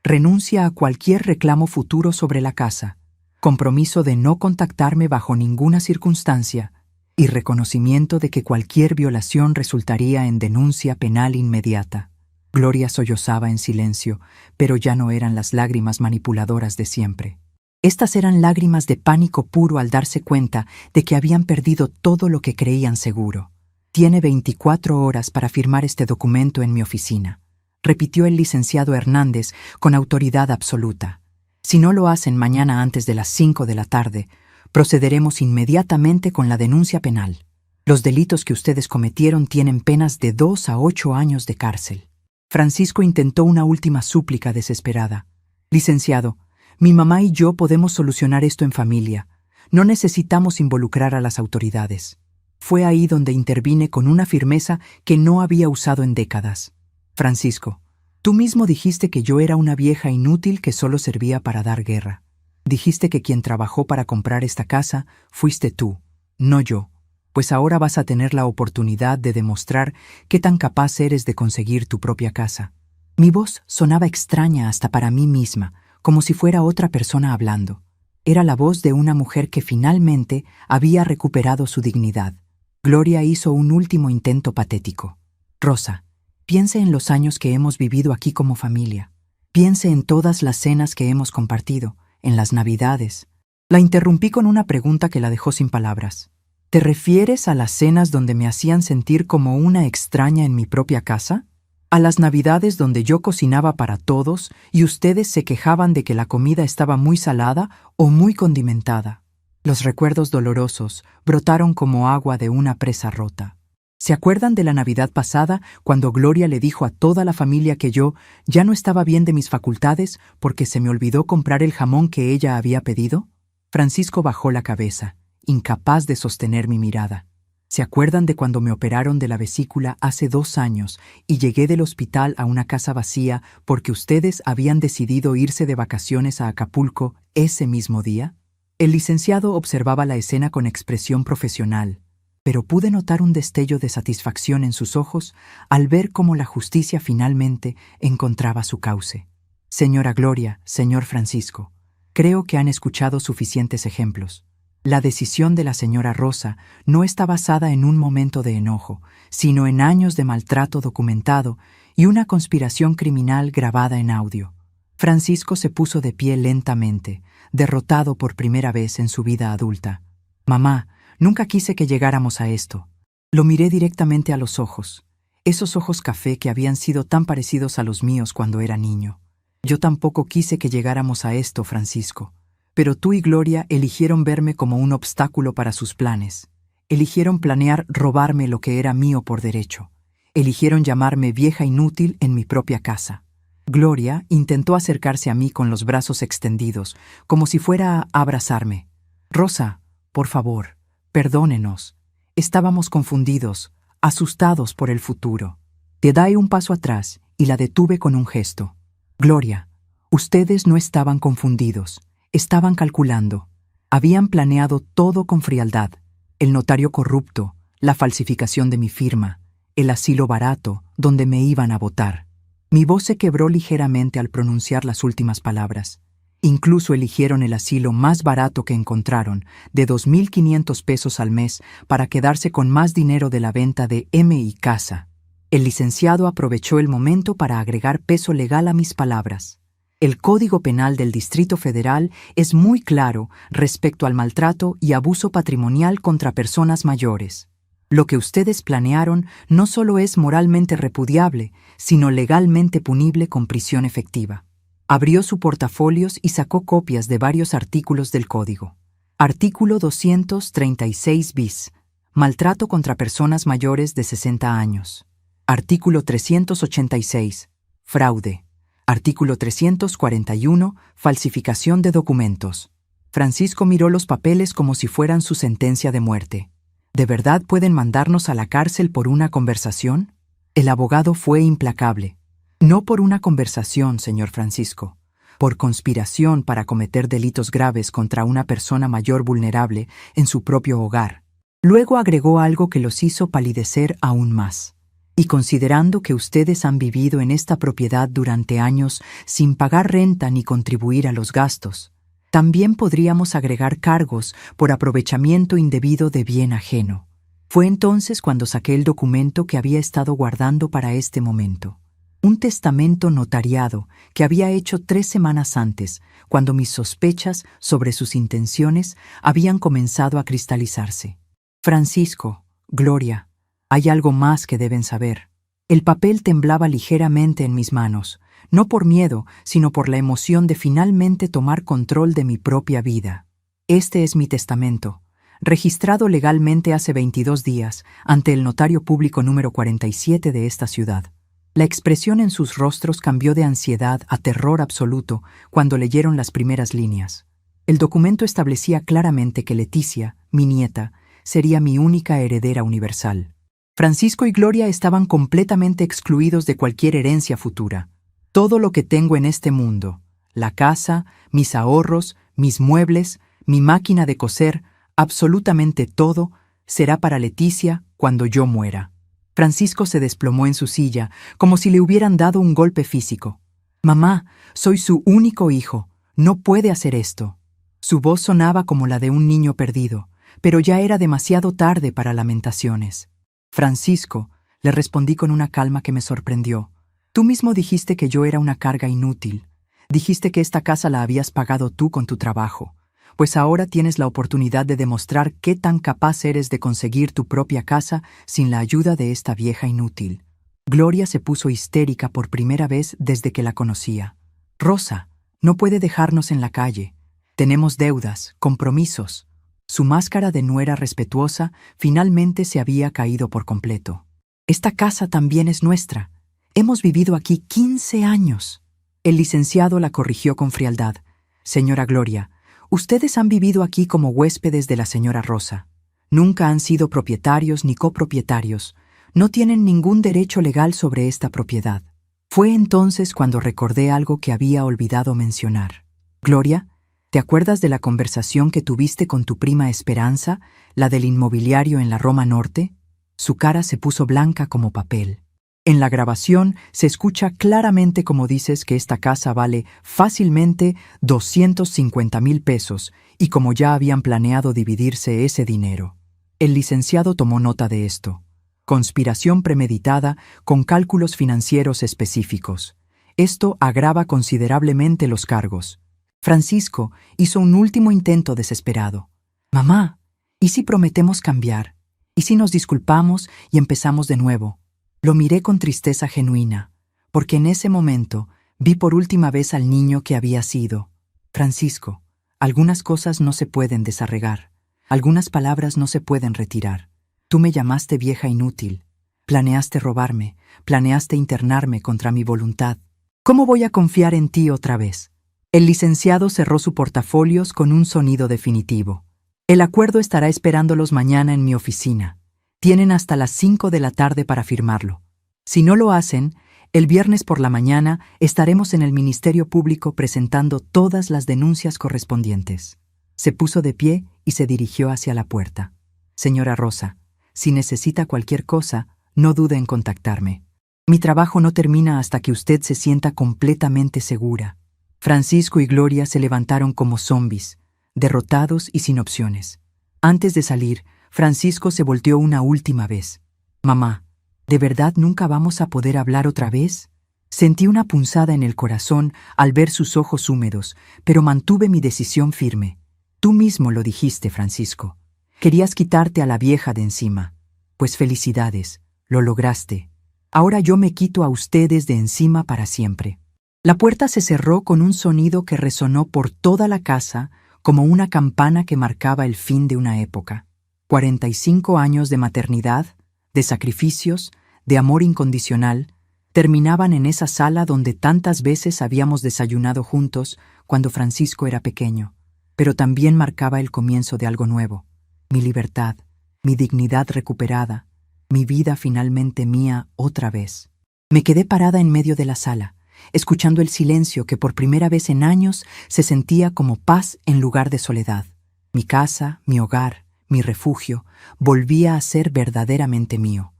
Renuncia a cualquier reclamo futuro sobre la casa. Compromiso de no contactarme bajo ninguna circunstancia. Y reconocimiento de que cualquier violación resultaría en denuncia penal inmediata. Gloria sollozaba en silencio, pero ya no eran las lágrimas manipuladoras de siempre. Estas eran lágrimas de pánico puro al darse cuenta de que habían perdido todo lo que creían seguro. Tiene 24 horas para firmar este documento en mi oficina, repitió el licenciado Hernández con autoridad absoluta. Si no lo hacen mañana antes de las 5 de la tarde, procederemos inmediatamente con la denuncia penal. Los delitos que ustedes cometieron tienen penas de 2 a 8 años de cárcel. Francisco intentó una última súplica desesperada. Licenciado, mi mamá y yo podemos solucionar esto en familia. No necesitamos involucrar a las autoridades. Fue ahí donde intervine con una firmeza que no había usado en décadas. Francisco, tú mismo dijiste que yo era una vieja inútil que solo servía para dar guerra. Dijiste que quien trabajó para comprar esta casa fuiste tú, no yo, pues ahora vas a tener la oportunidad de demostrar qué tan capaz eres de conseguir tu propia casa. Mi voz sonaba extraña hasta para mí misma, como si fuera otra persona hablando. Era la voz de una mujer que finalmente había recuperado su dignidad. Gloria hizo un último intento patético. Rosa, piense en los años que hemos vivido aquí como familia. Piense en todas las cenas que hemos compartido, en las Navidades. La interrumpí con una pregunta que la dejó sin palabras. ¿Te refieres a las cenas donde me hacían sentir como una extraña en mi propia casa? ¿A las Navidades donde yo cocinaba para todos y ustedes se quejaban de que la comida estaba muy salada o muy condimentada? Los recuerdos dolorosos brotaron como agua de una presa rota. ¿Se acuerdan de la Navidad pasada cuando Gloria le dijo a toda la familia que yo ya no estaba bien de mis facultades porque se me olvidó comprar el jamón que ella había pedido? Francisco bajó la cabeza, incapaz de sostener mi mirada. ¿Se acuerdan de cuando me operaron de la vesícula hace 2 años y llegué del hospital a una casa vacía porque ustedes habían decidido irse de vacaciones a Acapulco ese mismo día? El licenciado observaba la escena con expresión profesional, pero pude notar un destello de satisfacción en sus ojos al ver cómo la justicia finalmente encontraba su cauce. Señora Gloria, señor Francisco, creo que han escuchado suficientes ejemplos. La decisión de la señora Rosa no está basada en un momento de enojo, sino en años de maltrato documentado y una conspiración criminal grabada en audio. Francisco se puso de pie lentamente, derrotado por primera vez en su vida adulta. Mamá, nunca quise que llegáramos a esto. Lo miré directamente a los ojos, esos ojos café que habían sido tan parecidos a los míos cuando era niño. Yo tampoco quise que llegáramos a esto, Francisco. Pero tú y Gloria eligieron verme como un obstáculo para sus planes. Eligieron planear robarme lo que era mío por derecho. Eligieron llamarme vieja inútil en mi propia casa. Gloria intentó acercarse a mí con los brazos extendidos, como si fuera a abrazarme. Rosa, por favor, perdónenos. Estábamos confundidos, asustados por el futuro. Te di un paso atrás y la detuve con un gesto. Gloria, ustedes no estaban confundidos. Estaban calculando. Habían planeado todo con frialdad. El notario corrupto, la falsificación de mi firma, el asilo barato donde me iban a votar. Mi voz se quebró ligeramente al pronunciar las últimas palabras. Incluso eligieron el asilo más barato que encontraron, de 2.500 pesos al mes, para quedarse con más dinero de la venta de M.I. Casa. El licenciado aprovechó el momento para agregar peso legal a mis palabras. El Código Penal del Distrito Federal es muy claro respecto al maltrato y abuso patrimonial contra personas mayores. Lo que ustedes planearon no solo es moralmente repudiable, sino legalmente punible con prisión efectiva. Abrió su portafolios y sacó copias de varios artículos del Código. Artículo 236 bis. Maltrato contra personas mayores de 60 años. Artículo 386. Fraude. Artículo 341. Falsificación de documentos. Francisco miró los papeles como si fueran su sentencia de muerte. ¿De verdad pueden mandarnos a la cárcel por una conversación? El abogado fue implacable. No por una conversación, señor Francisco, por conspiración para cometer delitos graves contra una persona mayor vulnerable en su propio hogar. Luego agregó algo que los hizo palidecer aún más. Y considerando que ustedes han vivido en esta propiedad durante años sin pagar renta ni contribuir a los gastos, también podríamos agregar cargos por aprovechamiento indebido de bien ajeno. Fue entonces cuando saqué el documento que había estado guardando para este momento. Un testamento notariado que había hecho 3 semanas antes, cuando mis sospechas sobre sus intenciones habían comenzado a cristalizarse. Francisco, Gloria, hay algo más que deben saber. El papel temblaba ligeramente en mis manos, no por miedo, sino por la emoción de finalmente tomar control de mi propia vida. Este es mi testamento, registrado legalmente hace 22 días ante el notario público número 47 de esta ciudad. La expresión en sus rostros cambió de ansiedad a terror absoluto cuando leyeron las primeras líneas. El documento establecía claramente que Leticia, mi nieta, sería mi única heredera universal. Francisco y Gloria estaban completamente excluidos de cualquier herencia futura. Todo lo que tengo en este mundo, la casa, mis ahorros, mis muebles, mi máquina de coser, absolutamente todo, será para Leticia cuando yo muera. Francisco se desplomó en su silla, como si le hubieran dado un golpe físico. «Mamá, soy su único hijo. No puede hacer esto». Su voz sonaba como la de un niño perdido, pero ya era demasiado tarde para lamentaciones. «Francisco», le respondí con una calma que me sorprendió. «Tú mismo dijiste que yo era una carga inútil. Dijiste que esta casa la habías pagado tú con tu trabajo. Pues ahora tienes la oportunidad de demostrar qué tan capaz eres de conseguir tu propia casa sin la ayuda de esta vieja inútil». Gloria se puso histérica por primera vez desde que la conocía. «Rosa, no puede dejarnos en la calle. Tenemos deudas, compromisos». Su máscara de nuera respetuosa finalmente se había caído por completo. «Esta casa también es nuestra. Hemos vivido aquí 15 años». El licenciado la corrigió con frialdad. «Señora Gloria, ustedes han vivido aquí como huéspedes de la señora Rosa. Nunca han sido propietarios ni copropietarios. No tienen ningún derecho legal sobre esta propiedad». Fue entonces cuando recordé algo que había olvidado mencionar. «Gloria, ¿te acuerdas de la conversación que tuviste con tu prima Esperanza, la del inmobiliario en la Roma Norte?» Su cara se puso blanca como papel. «En la grabación se escucha claramente como dices que esta casa vale fácilmente 250,000 pesos y como ya habían planeado dividirse ese dinero». El licenciado tomó nota de esto. Conspiración premeditada con cálculos financieros específicos. Esto agrava considerablemente los cargos. Francisco hizo un último intento desesperado. «Mamá, ¿y si prometemos cambiar? ¿Y si nos disculpamos y empezamos de nuevo?» Lo miré con tristeza genuina, porque en ese momento vi por última vez al niño que había sido. «Francisco, algunas cosas no se pueden desarregar, algunas palabras no se pueden retirar. Tú me llamaste vieja inútil, planeaste robarme, planeaste internarme contra mi voluntad. ¿Cómo voy a confiar en ti otra vez?» El licenciado cerró su portafolios con un sonido definitivo. «El acuerdo estará esperándolos mañana en mi oficina. Tienen hasta las 5 de la tarde para firmarlo. Si no lo hacen, el viernes por la mañana estaremos en el Ministerio Público presentando todas las denuncias correspondientes». Se puso de pie y se dirigió hacia la puerta. «Señora Rosa, si necesita cualquier cosa, no dude en contactarme. Mi trabajo no termina hasta que usted se sienta completamente segura». Francisco y Gloria se levantaron como zombis, derrotados y sin opciones. Antes de salir, Francisco se volteó una última vez. «Mamá, ¿de verdad nunca vamos a poder hablar otra vez?» Sentí una punzada en el corazón al ver sus ojos húmedos, pero mantuve mi decisión firme. «Tú mismo lo dijiste, Francisco. Querías quitarte a la vieja de encima. Pues felicidades, lo lograste. Ahora yo me quito a ustedes de encima para siempre». La puerta se cerró con un sonido que resonó por toda la casa como una campana que marcaba el fin de una época. 45 años de maternidad, de sacrificios, de amor incondicional, terminaban en esa sala donde tantas veces habíamos desayunado juntos cuando Francisco era pequeño, pero también marcaba el comienzo de algo nuevo, mi libertad, mi dignidad recuperada, Mi vida finalmente mía otra vez. Me quedé parada en medio de la sala, escuchando el silencio que por primera vez en años se sentía como paz en lugar de soledad. Mi casa, mi hogar, mi refugio, volvía a ser verdaderamente mío.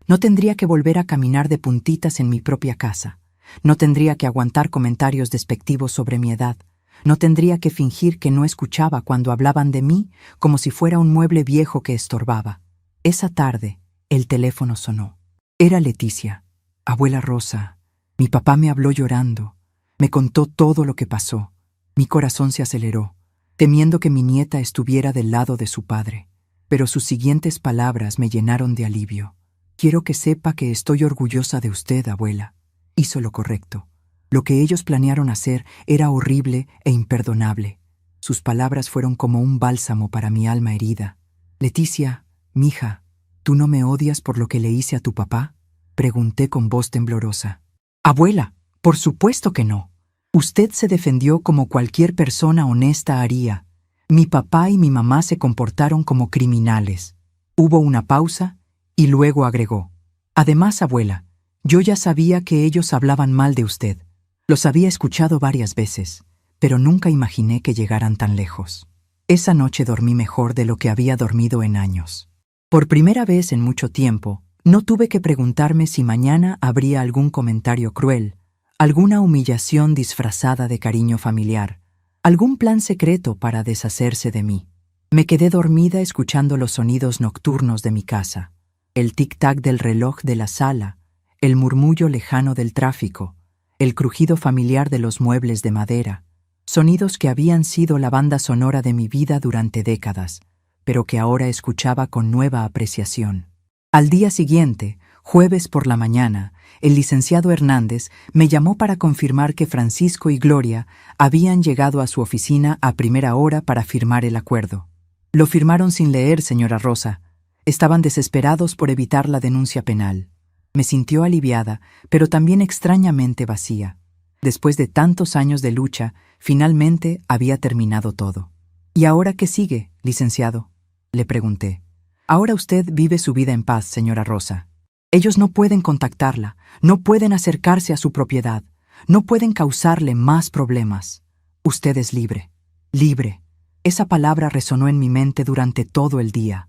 No tendría que volver a caminar de puntitas en mi propia casa. No tendría que aguantar comentarios despectivos sobre mi edad. No tendría que fingir que no escuchaba cuando hablaban de mí como si fuera un mueble viejo que estorbaba. Esa tarde, el teléfono sonó. Era Leticia. Abuela Rosa, mi papá me habló llorando. Me contó todo lo que pasó. Mi corazón se aceleró, temiendo que mi nieta estuviera del lado de su padre. Pero sus siguientes palabras me llenaron de alivio. Quiero que sepa que estoy orgullosa de usted, abuela. Hizo lo correcto. Lo que ellos planearon hacer era horrible e imperdonable. Sus palabras fueron como un bálsamo para mi alma herida. Leticia, mija, ¿tú no me odias por lo que le hice a tu papá?, pregunté con voz temblorosa. Abuela, por supuesto que no. Usted se defendió como cualquier persona honesta haría. Mi papá y mi mamá se comportaron como criminales. Hubo una pausa y luego agregó. Además, abuela, yo ya sabía que ellos hablaban mal de usted. Los había escuchado varias veces, pero nunca imaginé que llegaran tan lejos. Esa noche dormí mejor de lo que había dormido en años. Por primera vez en mucho tiempo, no tuve que preguntarme si mañana habría algún comentario cruel, alguna humillación disfrazada de cariño familiar, algún plan secreto para deshacerse de mí. Me quedé dormida escuchando los sonidos nocturnos de mi casa, el tic-tac del reloj de la sala, el murmullo lejano del tráfico, el crujido familiar de los muebles de madera, sonidos que habían sido la banda sonora de mi vida durante décadas, pero que ahora escuchaba con nueva apreciación. Al día siguiente, jueves por la mañana, el licenciado Hernández me llamó para confirmar que Francisco y Gloria habían llegado a su oficina a primera hora para firmar el acuerdo. Lo firmaron sin leer, señora Rosa. Estaban desesperados por evitar la denuncia penal. Me sintió aliviada, pero también extrañamente vacía. Después de tantos años de lucha, finalmente había terminado todo. ¿Y ahora qué sigue, licenciado?, le pregunté. Ahora usted vive su vida en paz, señora Rosa. Ellos no pueden contactarla, no pueden acercarse a su propiedad, no pueden causarle más problemas. Usted es libre. Libre. Esa palabra resonó en mi mente durante todo el día.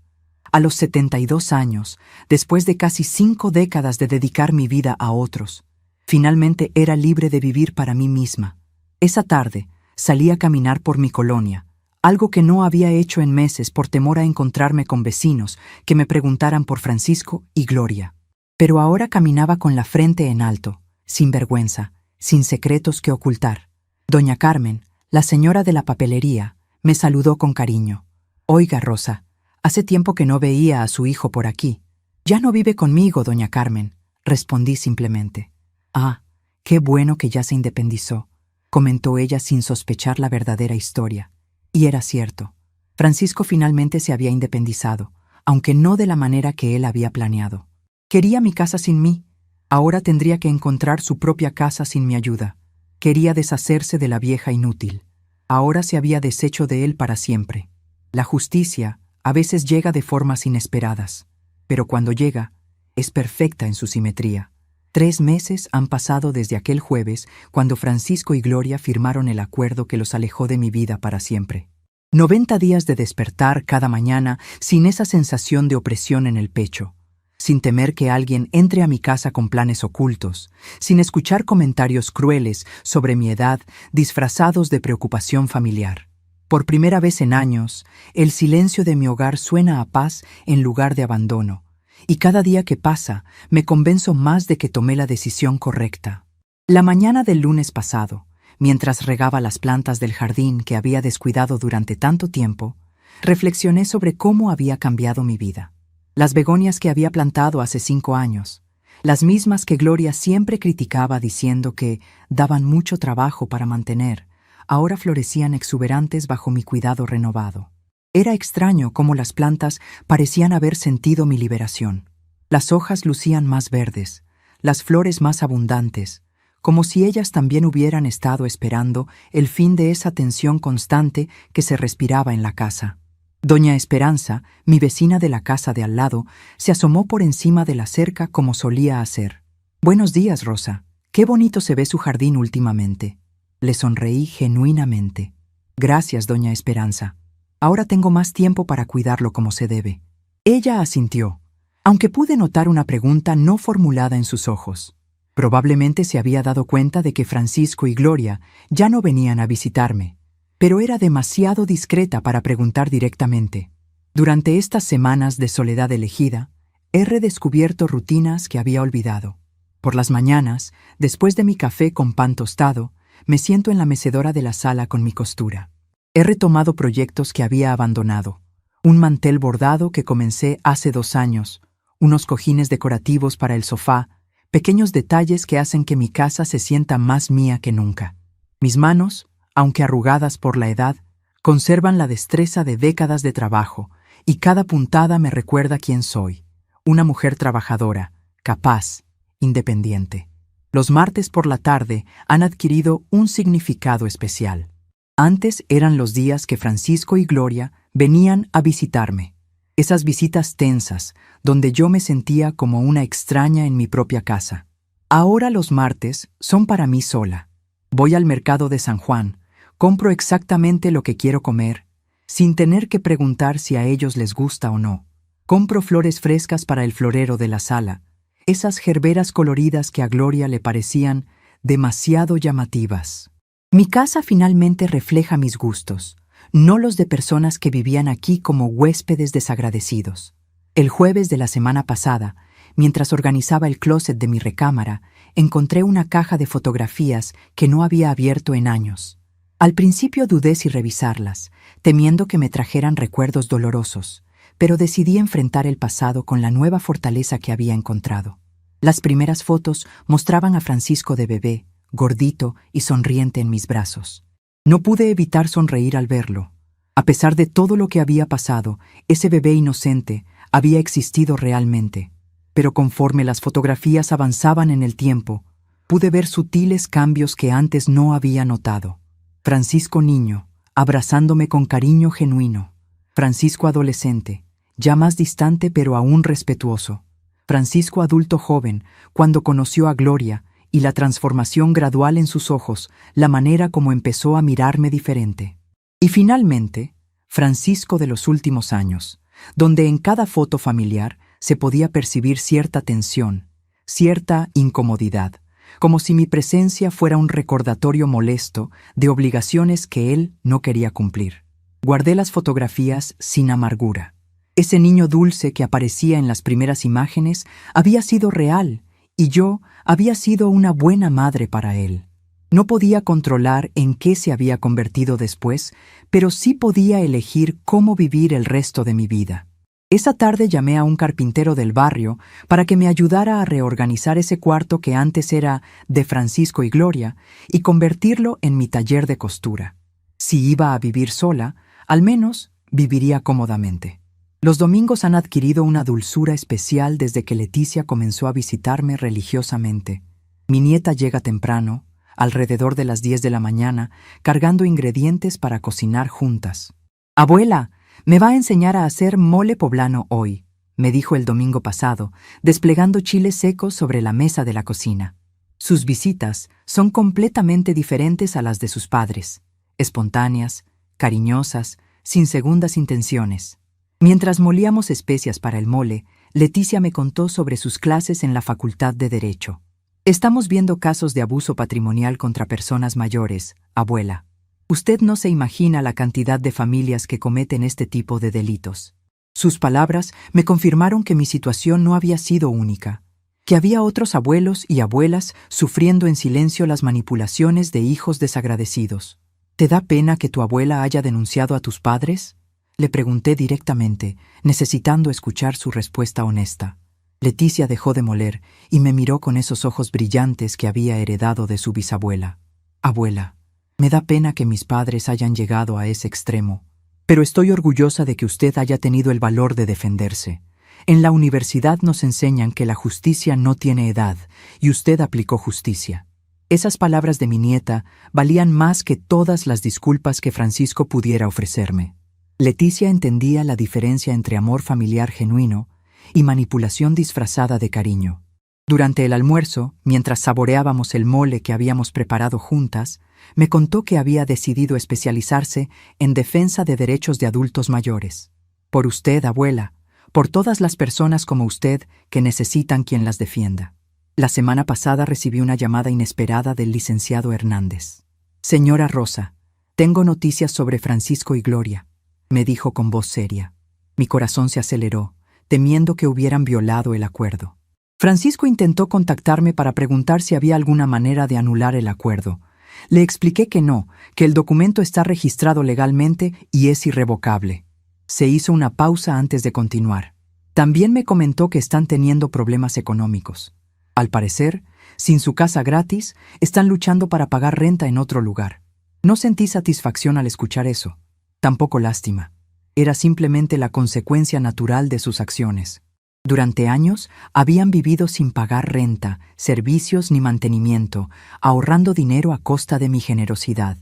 A los 72 años, después de casi 5 décadas de dedicar mi vida a otros, finalmente era libre de vivir para mí misma. Esa tarde, salí a caminar por mi colonia, algo que no había hecho en meses por temor a encontrarme con vecinos que me preguntaran por Francisco y Gloria. Pero ahora caminaba con la frente en alto, sin vergüenza, sin secretos que ocultar. Doña Carmen, la señora de la papelería, me saludó con cariño. Oiga, Rosa, hace tiempo que no veía a su hijo por aquí. Ya no vive conmigo, doña Carmen, respondí simplemente. Ah, qué bueno que ya se independizó, comentó ella sin sospechar la verdadera historia. Y era cierto. Francisco finalmente se había independizado, aunque no de la manera que él había planeado. Quería mi casa sin mí. Ahora tendría que encontrar su propia casa sin mi ayuda. Quería deshacerse de la vieja inútil. Ahora se había deshecho de él para siempre. La justicia a veces llega de formas inesperadas, pero cuando llega, es perfecta en su simetría. 3 meses han pasado desde aquel jueves cuando Francisco y Gloria firmaron el acuerdo que los alejó de mi vida para siempre. 90 días de despertar cada mañana sin esa sensación de opresión en el pecho, sin temer que alguien entre a mi casa con planes ocultos, sin escuchar comentarios crueles sobre mi edad disfrazados de preocupación familiar. Por primera vez en años, el silencio de mi hogar suena a paz en lugar de abandono. Y cada día que pasa, me convenzo más de que tomé la decisión correcta. La mañana del lunes pasado, mientras regaba las plantas del jardín que había descuidado durante tanto tiempo, reflexioné sobre cómo había cambiado mi vida. Las begonias que había plantado hace 5 años, las mismas que Gloria siempre criticaba diciendo que daban mucho trabajo para mantener, ahora florecían exuberantes bajo mi cuidado renovado. Era extraño cómo las plantas parecían haber sentido mi liberación. Las hojas lucían más verdes, las flores más abundantes, como si ellas también hubieran estado esperando el fin de esa tensión constante que se respiraba en la casa. Doña Esperanza, mi vecina de la casa de al lado, se asomó por encima de la cerca como solía hacer. «Buenos días, Rosa. Qué bonito se ve su jardín últimamente». Le sonreí genuinamente. «Gracias, doña Esperanza. Ahora tengo más tiempo para cuidarlo como se debe». Ella asintió, aunque pude notar una pregunta no formulada en sus ojos. Probablemente se había dado cuenta de que Francisco y Gloria ya no venían a visitarme, pero era demasiado discreta para preguntar directamente. Durante estas semanas de soledad elegida, he redescubierto rutinas que había olvidado. Por las mañanas, después de mi café con pan tostado, me siento en la mecedora de la sala con mi costura. He retomado proyectos que había abandonado. Un mantel bordado que comencé hace 2 años, unos cojines decorativos para el sofá, pequeños detalles que hacen que mi casa se sienta más mía que nunca. Mis manos, aunque arrugadas por la edad, conservan la destreza de décadas de trabajo, y cada puntada me recuerda quién soy, una mujer trabajadora, capaz, independiente. Los martes por la tarde han adquirido un significado especial. Antes eran los días que Francisco y Gloria venían a visitarme. Esas visitas tensas, donde yo me sentía como una extraña en mi propia casa. Ahora los martes son para mí sola. Voy al mercado de San Juan, compro exactamente lo que quiero comer, sin tener que preguntar si a ellos les gusta o no. Compro flores frescas para el florero de la sala, esas gerberas coloridas que a Gloria le parecían demasiado llamativas. Mi casa finalmente refleja mis gustos, no los de personas que vivían aquí como huéspedes desagradecidos. El jueves de la semana pasada, mientras organizaba el closet de mi recámara, encontré una caja de fotografías que no había abierto en años. Al principio dudé si revisarlas, temiendo que me trajeran recuerdos dolorosos, pero decidí enfrentar el pasado con la nueva fortaleza que había encontrado. Las primeras fotos mostraban a Francisco de bebé, gordito y sonriente en mis brazos. No pude evitar sonreír al verlo. A pesar de todo lo que había pasado, ese bebé inocente había existido realmente. Pero conforme las fotografías avanzaban en el tiempo, pude ver sutiles cambios que antes no había notado. Francisco niño, abrazándome con cariño genuino. Francisco adolescente, ya más distante pero aún respetuoso. Francisco adulto joven, cuando conoció a Gloria, y la transformación gradual en sus ojos, la manera como empezó a mirarme diferente. Y finalmente, Francisco de los últimos años, donde en cada foto familiar se podía percibir cierta tensión, cierta incomodidad, como si mi presencia fuera un recordatorio molesto de obligaciones que él no quería cumplir. Guardé las fotografías sin amargura. Ese niño dulce que aparecía en las primeras imágenes había sido real, y yo había sido una buena madre para él. No podía controlar en qué se había convertido después, pero sí podía elegir cómo vivir el resto de mi vida. Esa tarde llamé a un carpintero del barrio para que me ayudara a reorganizar ese cuarto que antes era de Francisco y Gloria y convertirlo en mi taller de costura. Si iba a vivir sola, al menos viviría cómodamente. Los domingos han adquirido una dulzura especial desde que Leticia comenzó a visitarme religiosamente. Mi nieta llega temprano, alrededor de las 10 de la mañana, cargando ingredientes para cocinar juntas. «Abuela, me va a enseñar a hacer mole poblano hoy», me dijo el domingo pasado, desplegando chiles secos sobre la mesa de la cocina. Sus visitas son completamente diferentes a las de sus padres, espontáneas, cariñosas, sin segundas intenciones. Mientras molíamos especias para el mole, Leticia me contó sobre sus clases en la Facultad de Derecho. «Estamos viendo casos de abuso patrimonial contra personas mayores, abuela. Usted no se imagina la cantidad de familias que cometen este tipo de delitos». Sus palabras me confirmaron que mi situación no había sido única, que había otros abuelos y abuelas sufriendo en silencio las manipulaciones de hijos desagradecidos. «¿Te da pena que tu abuela haya denunciado a tus padres?», le pregunté directamente, necesitando escuchar su respuesta honesta. Leticia dejó de moler y me miró con esos ojos brillantes que había heredado de su bisabuela. «Abuela, me da pena que mis padres hayan llegado a ese extremo, pero estoy orgullosa de que usted haya tenido el valor de defenderse. En la universidad nos enseñan que la justicia no tiene edad, y usted aplicó justicia». Esas palabras de mi nieta valían más que todas las disculpas que Francisco pudiera ofrecerme. Leticia entendía la diferencia entre amor familiar genuino y manipulación disfrazada de cariño. Durante el almuerzo, mientras saboreábamos el mole que habíamos preparado juntas, me contó que había decidido especializarse en defensa de derechos de adultos mayores. Por usted, abuela, por todas las personas como usted que necesitan quien las defienda. La semana pasada recibí una llamada inesperada del licenciado Hernández. Señora Rosa, tengo noticias sobre Francisco y Gloria, me dijo con voz seria. Mi corazón se aceleró, temiendo que hubieran violado el acuerdo. Francisco intentó contactarme para preguntar si había alguna manera de anular el acuerdo. Le expliqué que no, que el documento está registrado legalmente y es irrevocable. Se hizo una pausa antes de continuar. También me comentó que están teniendo problemas económicos. Al parecer, sin su casa gratis, están luchando para pagar renta en otro lugar. No sentí satisfacción al escuchar eso. Tampoco lástima. Era simplemente la consecuencia natural de sus acciones. Durante años habían vivido sin pagar renta, servicios ni mantenimiento, ahorrando dinero a costa de mi generosidad.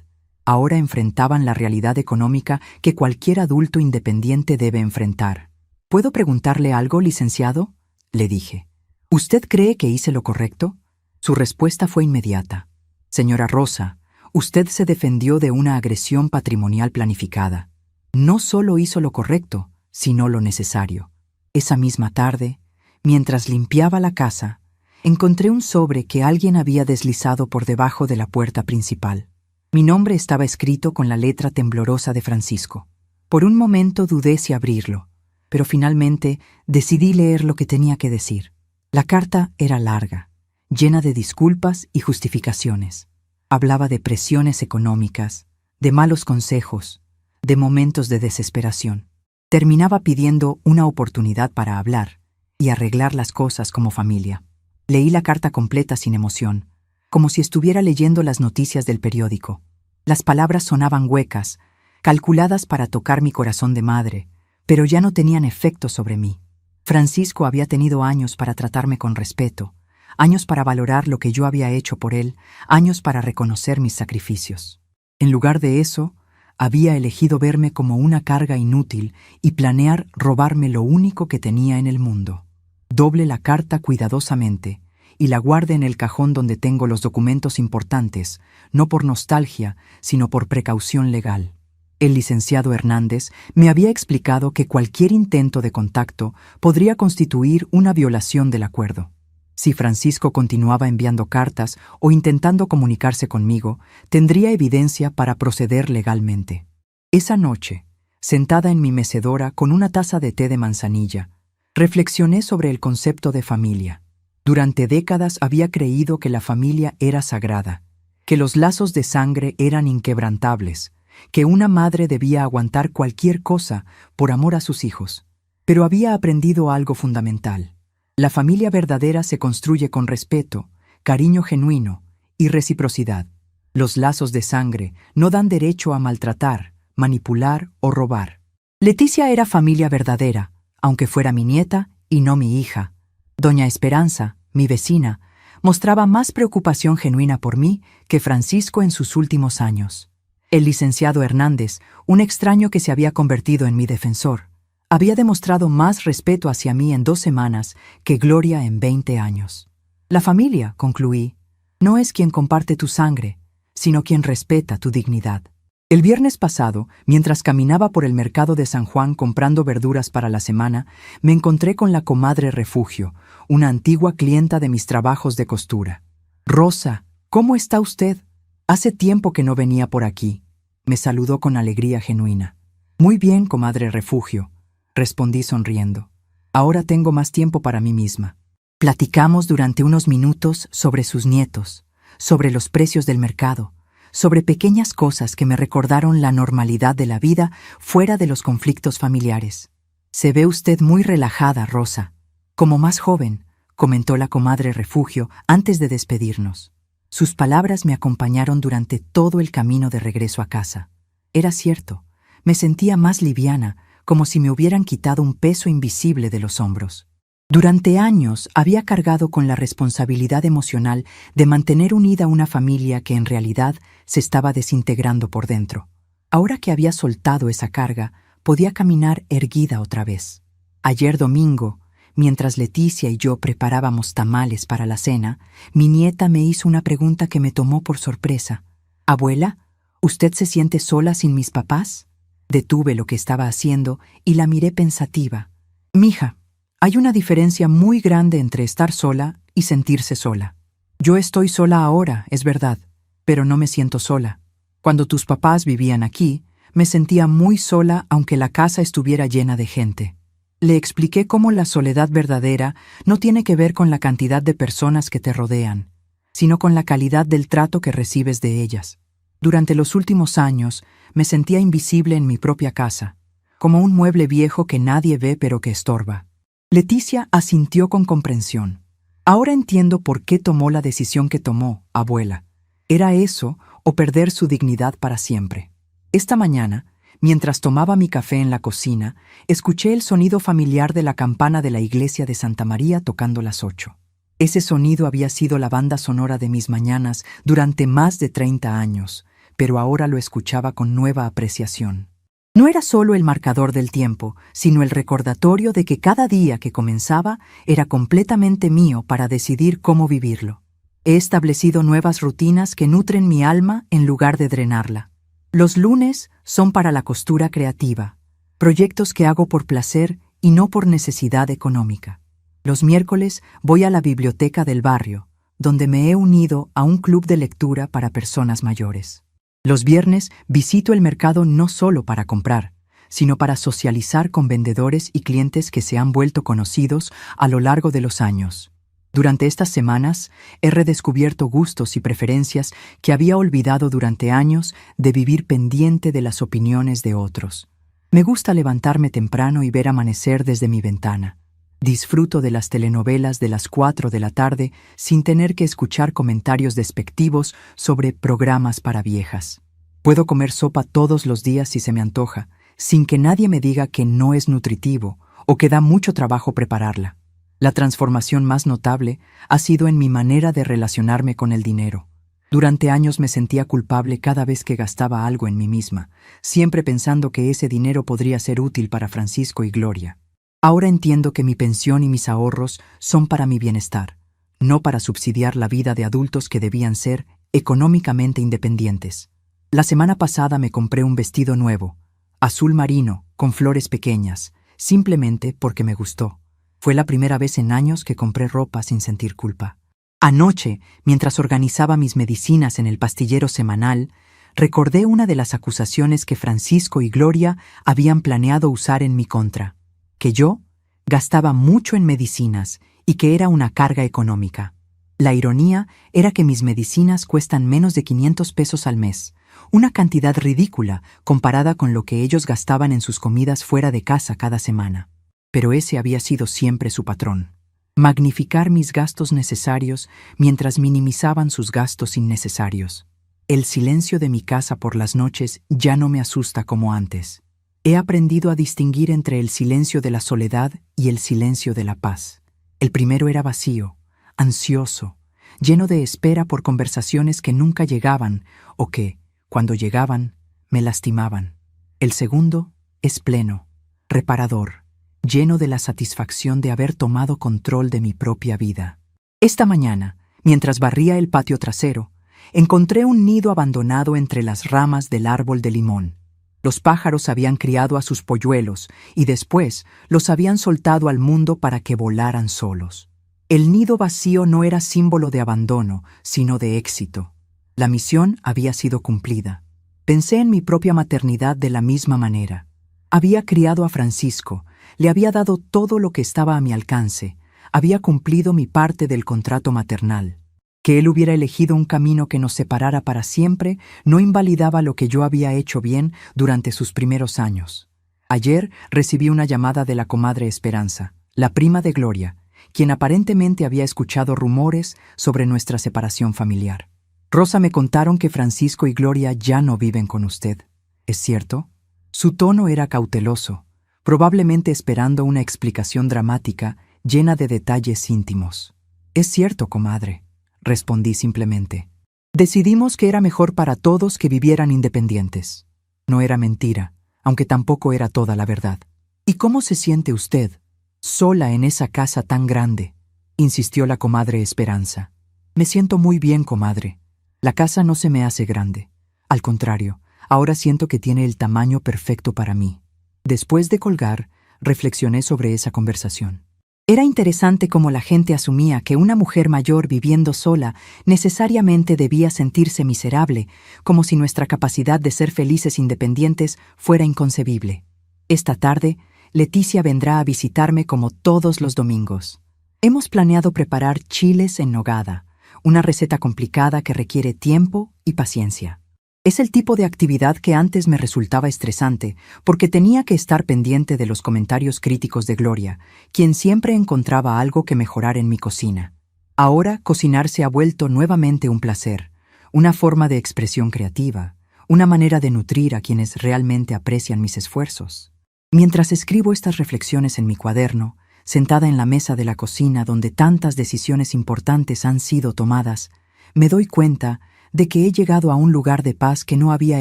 Ahora enfrentaban la realidad económica que cualquier adulto independiente debe enfrentar. ¿Puedo preguntarle algo, licenciado?, le dije. ¿Usted cree que hice lo correcto? Su respuesta fue inmediata. Señora Rosa, usted se defendió de una agresión patrimonial planificada. No solo hizo lo correcto, sino lo necesario. Esa misma tarde, mientras limpiaba la casa, encontré un sobre que alguien había deslizado por debajo de la puerta principal. Mi nombre estaba escrito con la letra temblorosa de Francisco. Por un momento dudé si abrirlo, pero finalmente decidí leer lo que tenía que decir. La carta era larga, llena de disculpas y justificaciones. Hablaba de presiones económicas, de malos consejos, de momentos de desesperación. Terminaba pidiendo una oportunidad para hablar y arreglar las cosas como familia. Leí la carta completa sin emoción, como si estuviera leyendo las noticias del periódico. Las palabras sonaban huecas, calculadas para tocar mi corazón de madre, pero ya no tenían efecto sobre mí. Francisco había tenido años para tratarme con respeto, años para valorar lo que yo había hecho por él, años para reconocer mis sacrificios. En lugar de eso, había elegido verme como una carga inútil y planear robarme lo único que tenía en el mundo. Doble la carta cuidadosamente y la guardé en el cajón donde tengo los documentos importantes, no por nostalgia, sino por precaución legal. El licenciado Hernández me había explicado que cualquier intento de contacto podría constituir una violación del acuerdo. Si Francisco continuaba enviando cartas o intentando comunicarse conmigo, tendría evidencia para proceder legalmente. Esa noche, sentada en mi mecedora con una taza de té de manzanilla, reflexioné sobre el concepto de familia. Durante décadas había creído que la familia era sagrada, que los lazos de sangre eran inquebrantables, que una madre debía aguantar cualquier cosa por amor a sus hijos. Pero había aprendido algo fundamental. La familia verdadera se construye con respeto, cariño genuino y reciprocidad. Los lazos de sangre no dan derecho a maltratar, manipular o robar. Leticia era familia verdadera, aunque fuera mi nieta y no mi hija. Doña Esperanza, mi vecina, mostraba más preocupación genuina por mí que Francisco en sus últimos años. El licenciado Hernández, un extraño que se había convertido en mi defensor, había demostrado más respeto hacia mí en 2 semanas que Gloria en 20 años. La familia, concluí, no es quien comparte tu sangre, sino quien respeta tu dignidad. El viernes pasado, mientras caminaba por el mercado de San Juan comprando verduras para la semana, me encontré con la comadre Refugio, una antigua clienta de mis trabajos de costura. «Rosa, ¿cómo está usted? Hace tiempo que no venía por aquí», me saludó con alegría genuina. «Muy bien, comadre Refugio», respondí sonriendo. «Ahora tengo más tiempo para mí misma». Platicamos durante unos minutos sobre sus nietos, sobre los precios del mercado, sobre pequeñas cosas que me recordaron la normalidad de la vida fuera de los conflictos familiares. «Se ve usted muy relajada, Rosa. Como más joven», comentó la comadre Refugio antes de despedirnos. Sus palabras me acompañaron durante todo el camino de regreso a casa. Era cierto, me sentía más liviana, como si me hubieran quitado un peso invisible de los hombros. Durante años había cargado con la responsabilidad emocional de mantener unida una familia que en realidad se estaba desintegrando por dentro. Ahora que había soltado esa carga, podía caminar erguida otra vez. Ayer domingo, mientras Leticia y yo preparábamos tamales para la cena, mi nieta me hizo una pregunta que me tomó por sorpresa. «Abuela, ¿usted se siente sola sin mis papás?» Detuve lo que estaba haciendo y la miré pensativa. «Mija, hay una diferencia muy grande entre estar sola y sentirse sola. Yo estoy sola ahora, es verdad, pero no me siento sola. Cuando tus papás vivían aquí, me sentía muy sola aunque la casa estuviera llena de gente». Le expliqué cómo la soledad verdadera no tiene que ver con la cantidad de personas que te rodean, sino con la calidad del trato que recibes de ellas. Durante los últimos años, me sentía invisible en mi propia casa, como un mueble viejo que nadie ve pero que estorba. Leticia asintió con comprensión. «Ahora entiendo por qué tomó la decisión que tomó, abuela. Era eso o perder su dignidad para siempre». Esta mañana, mientras tomaba mi café en la cocina, escuché el sonido familiar de la campana de la iglesia de Santa María tocando las 8. Ese sonido había sido la banda sonora de mis mañanas durante más de 30 años, pero ahora lo escuchaba con nueva apreciación. No era solo el marcador del tiempo, sino el recordatorio de que cada día que comenzaba era completamente mío para decidir cómo vivirlo. He establecido nuevas rutinas que nutren mi alma en lugar de drenarla. Los lunes son para la costura creativa, proyectos que hago por placer y no por necesidad económica. Los miércoles voy a la biblioteca del barrio, donde me he unido a un club de lectura para personas mayores. Los viernes visito el mercado no solo para comprar, sino para socializar con vendedores y clientes que se han vuelto conocidos a lo largo de los años. Durante estas semanas he redescubierto gustos y preferencias que había olvidado durante años de vivir pendiente de las opiniones de otros. Me gusta levantarme temprano y ver amanecer desde mi ventana. Disfruto de las telenovelas de las 4 de la tarde sin tener que escuchar comentarios despectivos sobre programas para viejas. Puedo comer sopa todos los días si se me antoja, sin que nadie me diga que no es nutritivo o que da mucho trabajo prepararla. La transformación más notable ha sido en mi manera de relacionarme con el dinero. Durante años me sentía culpable cada vez que gastaba algo en mí misma, siempre pensando que ese dinero podría ser útil para Francisco y Gloria. Ahora entiendo que mi pensión y mis ahorros son para mi bienestar, no para subsidiar la vida de adultos que debían ser económicamente independientes. La semana pasada me compré un vestido nuevo, azul marino, con flores pequeñas, simplemente porque me gustó. Fue la primera vez en años que compré ropa sin sentir culpa. Anoche, mientras organizaba mis medicinas en el pastillero semanal, recordé una de las acusaciones que Francisco y Gloria habían planeado usar en mi contra, que yo gastaba mucho en medicinas y que era una carga económica. La ironía era que mis medicinas cuestan menos de 500 pesos al mes, una cantidad ridícula comparada con lo que ellos gastaban en sus comidas fuera de casa cada semana. Pero ese había sido siempre su patrón: magnificar mis gastos necesarios mientras minimizaban sus gastos innecesarios. El silencio de mi casa por las noches ya no me asusta como antes. He aprendido a distinguir entre el silencio de la soledad y el silencio de la paz. El primero era vacío, ansioso, lleno de espera por conversaciones que nunca llegaban o que, cuando llegaban, me lastimaban. El segundo es pleno, reparador, lleno de la satisfacción de haber tomado control de mi propia vida. Esta mañana, mientras barría el patio trasero, encontré un nido abandonado entre las ramas del árbol de limón. Los pájaros habían criado a sus polluelos y después los habían soltado al mundo para que volaran solos. El nido vacío no era símbolo de abandono, sino de éxito. La misión había sido cumplida. Pensé en mi propia maternidad de la misma manera. Había criado a Francisco, le había dado todo lo que estaba a mi alcance, había cumplido mi parte del contrato maternal. Que él hubiera elegido un camino que nos separara para siempre no invalidaba lo que yo había hecho bien durante sus primeros años. Ayer recibí una llamada de la comadre Esperanza, la prima de Gloria, quien aparentemente había escuchado rumores sobre nuestra separación familiar. Rosa, me contaron que Francisco y Gloria ya no viven con usted. ¿Es cierto? Su tono era cauteloso, probablemente esperando una explicación dramática llena de detalles íntimos. Es cierto, comadre, respondí simplemente. Decidimos que era mejor para todos que vivieran independientes. No era mentira, aunque tampoco era toda la verdad. ¿Y cómo se siente usted, sola en esa casa tan grande?, insistió la comadre Esperanza. Me siento muy bien, comadre. La casa no se me hace grande. Al contrario, ahora siento que tiene el tamaño perfecto para mí. Después de colgar, reflexioné sobre esa conversación. Era interesante cómo la gente asumía que una mujer mayor viviendo sola necesariamente debía sentirse miserable, como si nuestra capacidad de ser felices independientes fuera inconcebible. Esta tarde, Leticia vendrá a visitarme como todos los domingos. Hemos planeado preparar chiles en nogada, una receta complicada que requiere tiempo y paciencia. Es el tipo de actividad que antes me resultaba estresante, porque tenía que estar pendiente de los comentarios críticos de Gloria, quien siempre encontraba algo que mejorar en mi cocina. Ahora cocinar se ha vuelto nuevamente un placer, una forma de expresión creativa, una manera de nutrir a quienes realmente aprecian mis esfuerzos. Mientras escribo estas reflexiones en mi cuaderno, sentada en la mesa de la cocina donde tantas decisiones importantes han sido tomadas, me doy cuenta de que he llegado a un lugar de paz que no había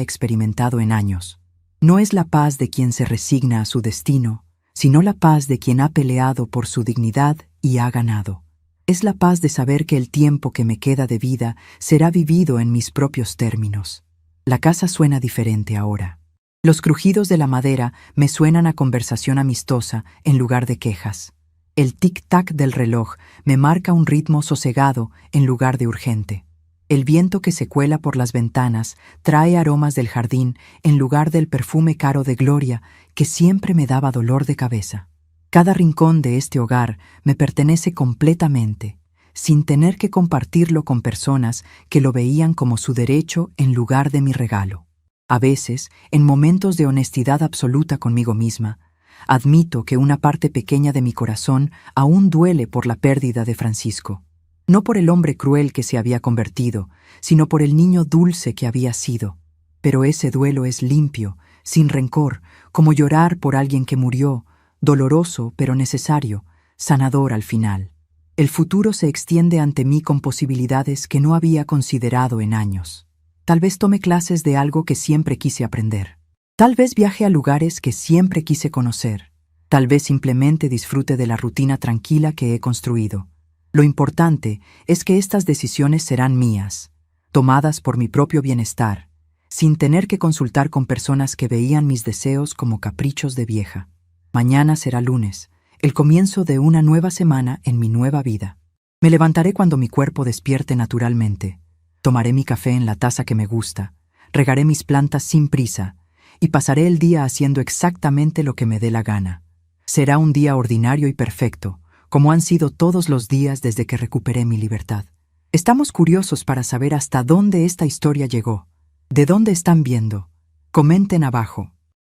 experimentado en años. No es la paz de quien se resigna a su destino, sino la paz de quien ha peleado por su dignidad y ha ganado. Es la paz de saber que el tiempo que me queda de vida será vivido en mis propios términos. La casa suena diferente ahora. Los crujidos de la madera me suenan a conversación amistosa en lugar de quejas. El tic-tac del reloj me marca un ritmo sosegado en lugar de urgente. El viento que se cuela por las ventanas trae aromas del jardín en lugar del perfume caro de Gloria que siempre me daba dolor de cabeza. Cada rincón de este hogar me pertenece completamente, sin tener que compartirlo con personas que lo veían como su derecho en lugar de mi regalo. A veces, en momentos de honestidad absoluta conmigo misma, admito que una parte pequeña de mi corazón aún duele por la pérdida de Francisco. No por el hombre cruel que se había convertido, sino por el niño dulce que había sido. Pero ese duelo es limpio, sin rencor, como llorar por alguien que murió, doloroso pero necesario, sanador al final. El futuro se extiende ante mí con posibilidades que no había considerado en años. Tal vez tome clases de algo que siempre quise aprender. Tal vez viaje a lugares que siempre quise conocer. Tal vez simplemente disfrute de la rutina tranquila que he construido. Lo importante es que estas decisiones serán mías, tomadas por mi propio bienestar, sin tener que consultar con personas que veían mis deseos como caprichos de vieja. Mañana será lunes, el comienzo de una nueva semana en mi nueva vida. Me levantaré cuando mi cuerpo despierte naturalmente. Tomaré mi café en la taza que me gusta, regaré mis plantas sin prisa y pasaré el día haciendo exactamente lo que me dé la gana. Será un día ordinario y perfecto, como han sido todos los días desde que recuperé mi libertad. Estamos curiosos para saber hasta dónde esta historia llegó. ¿De dónde están viendo? Comenten abajo.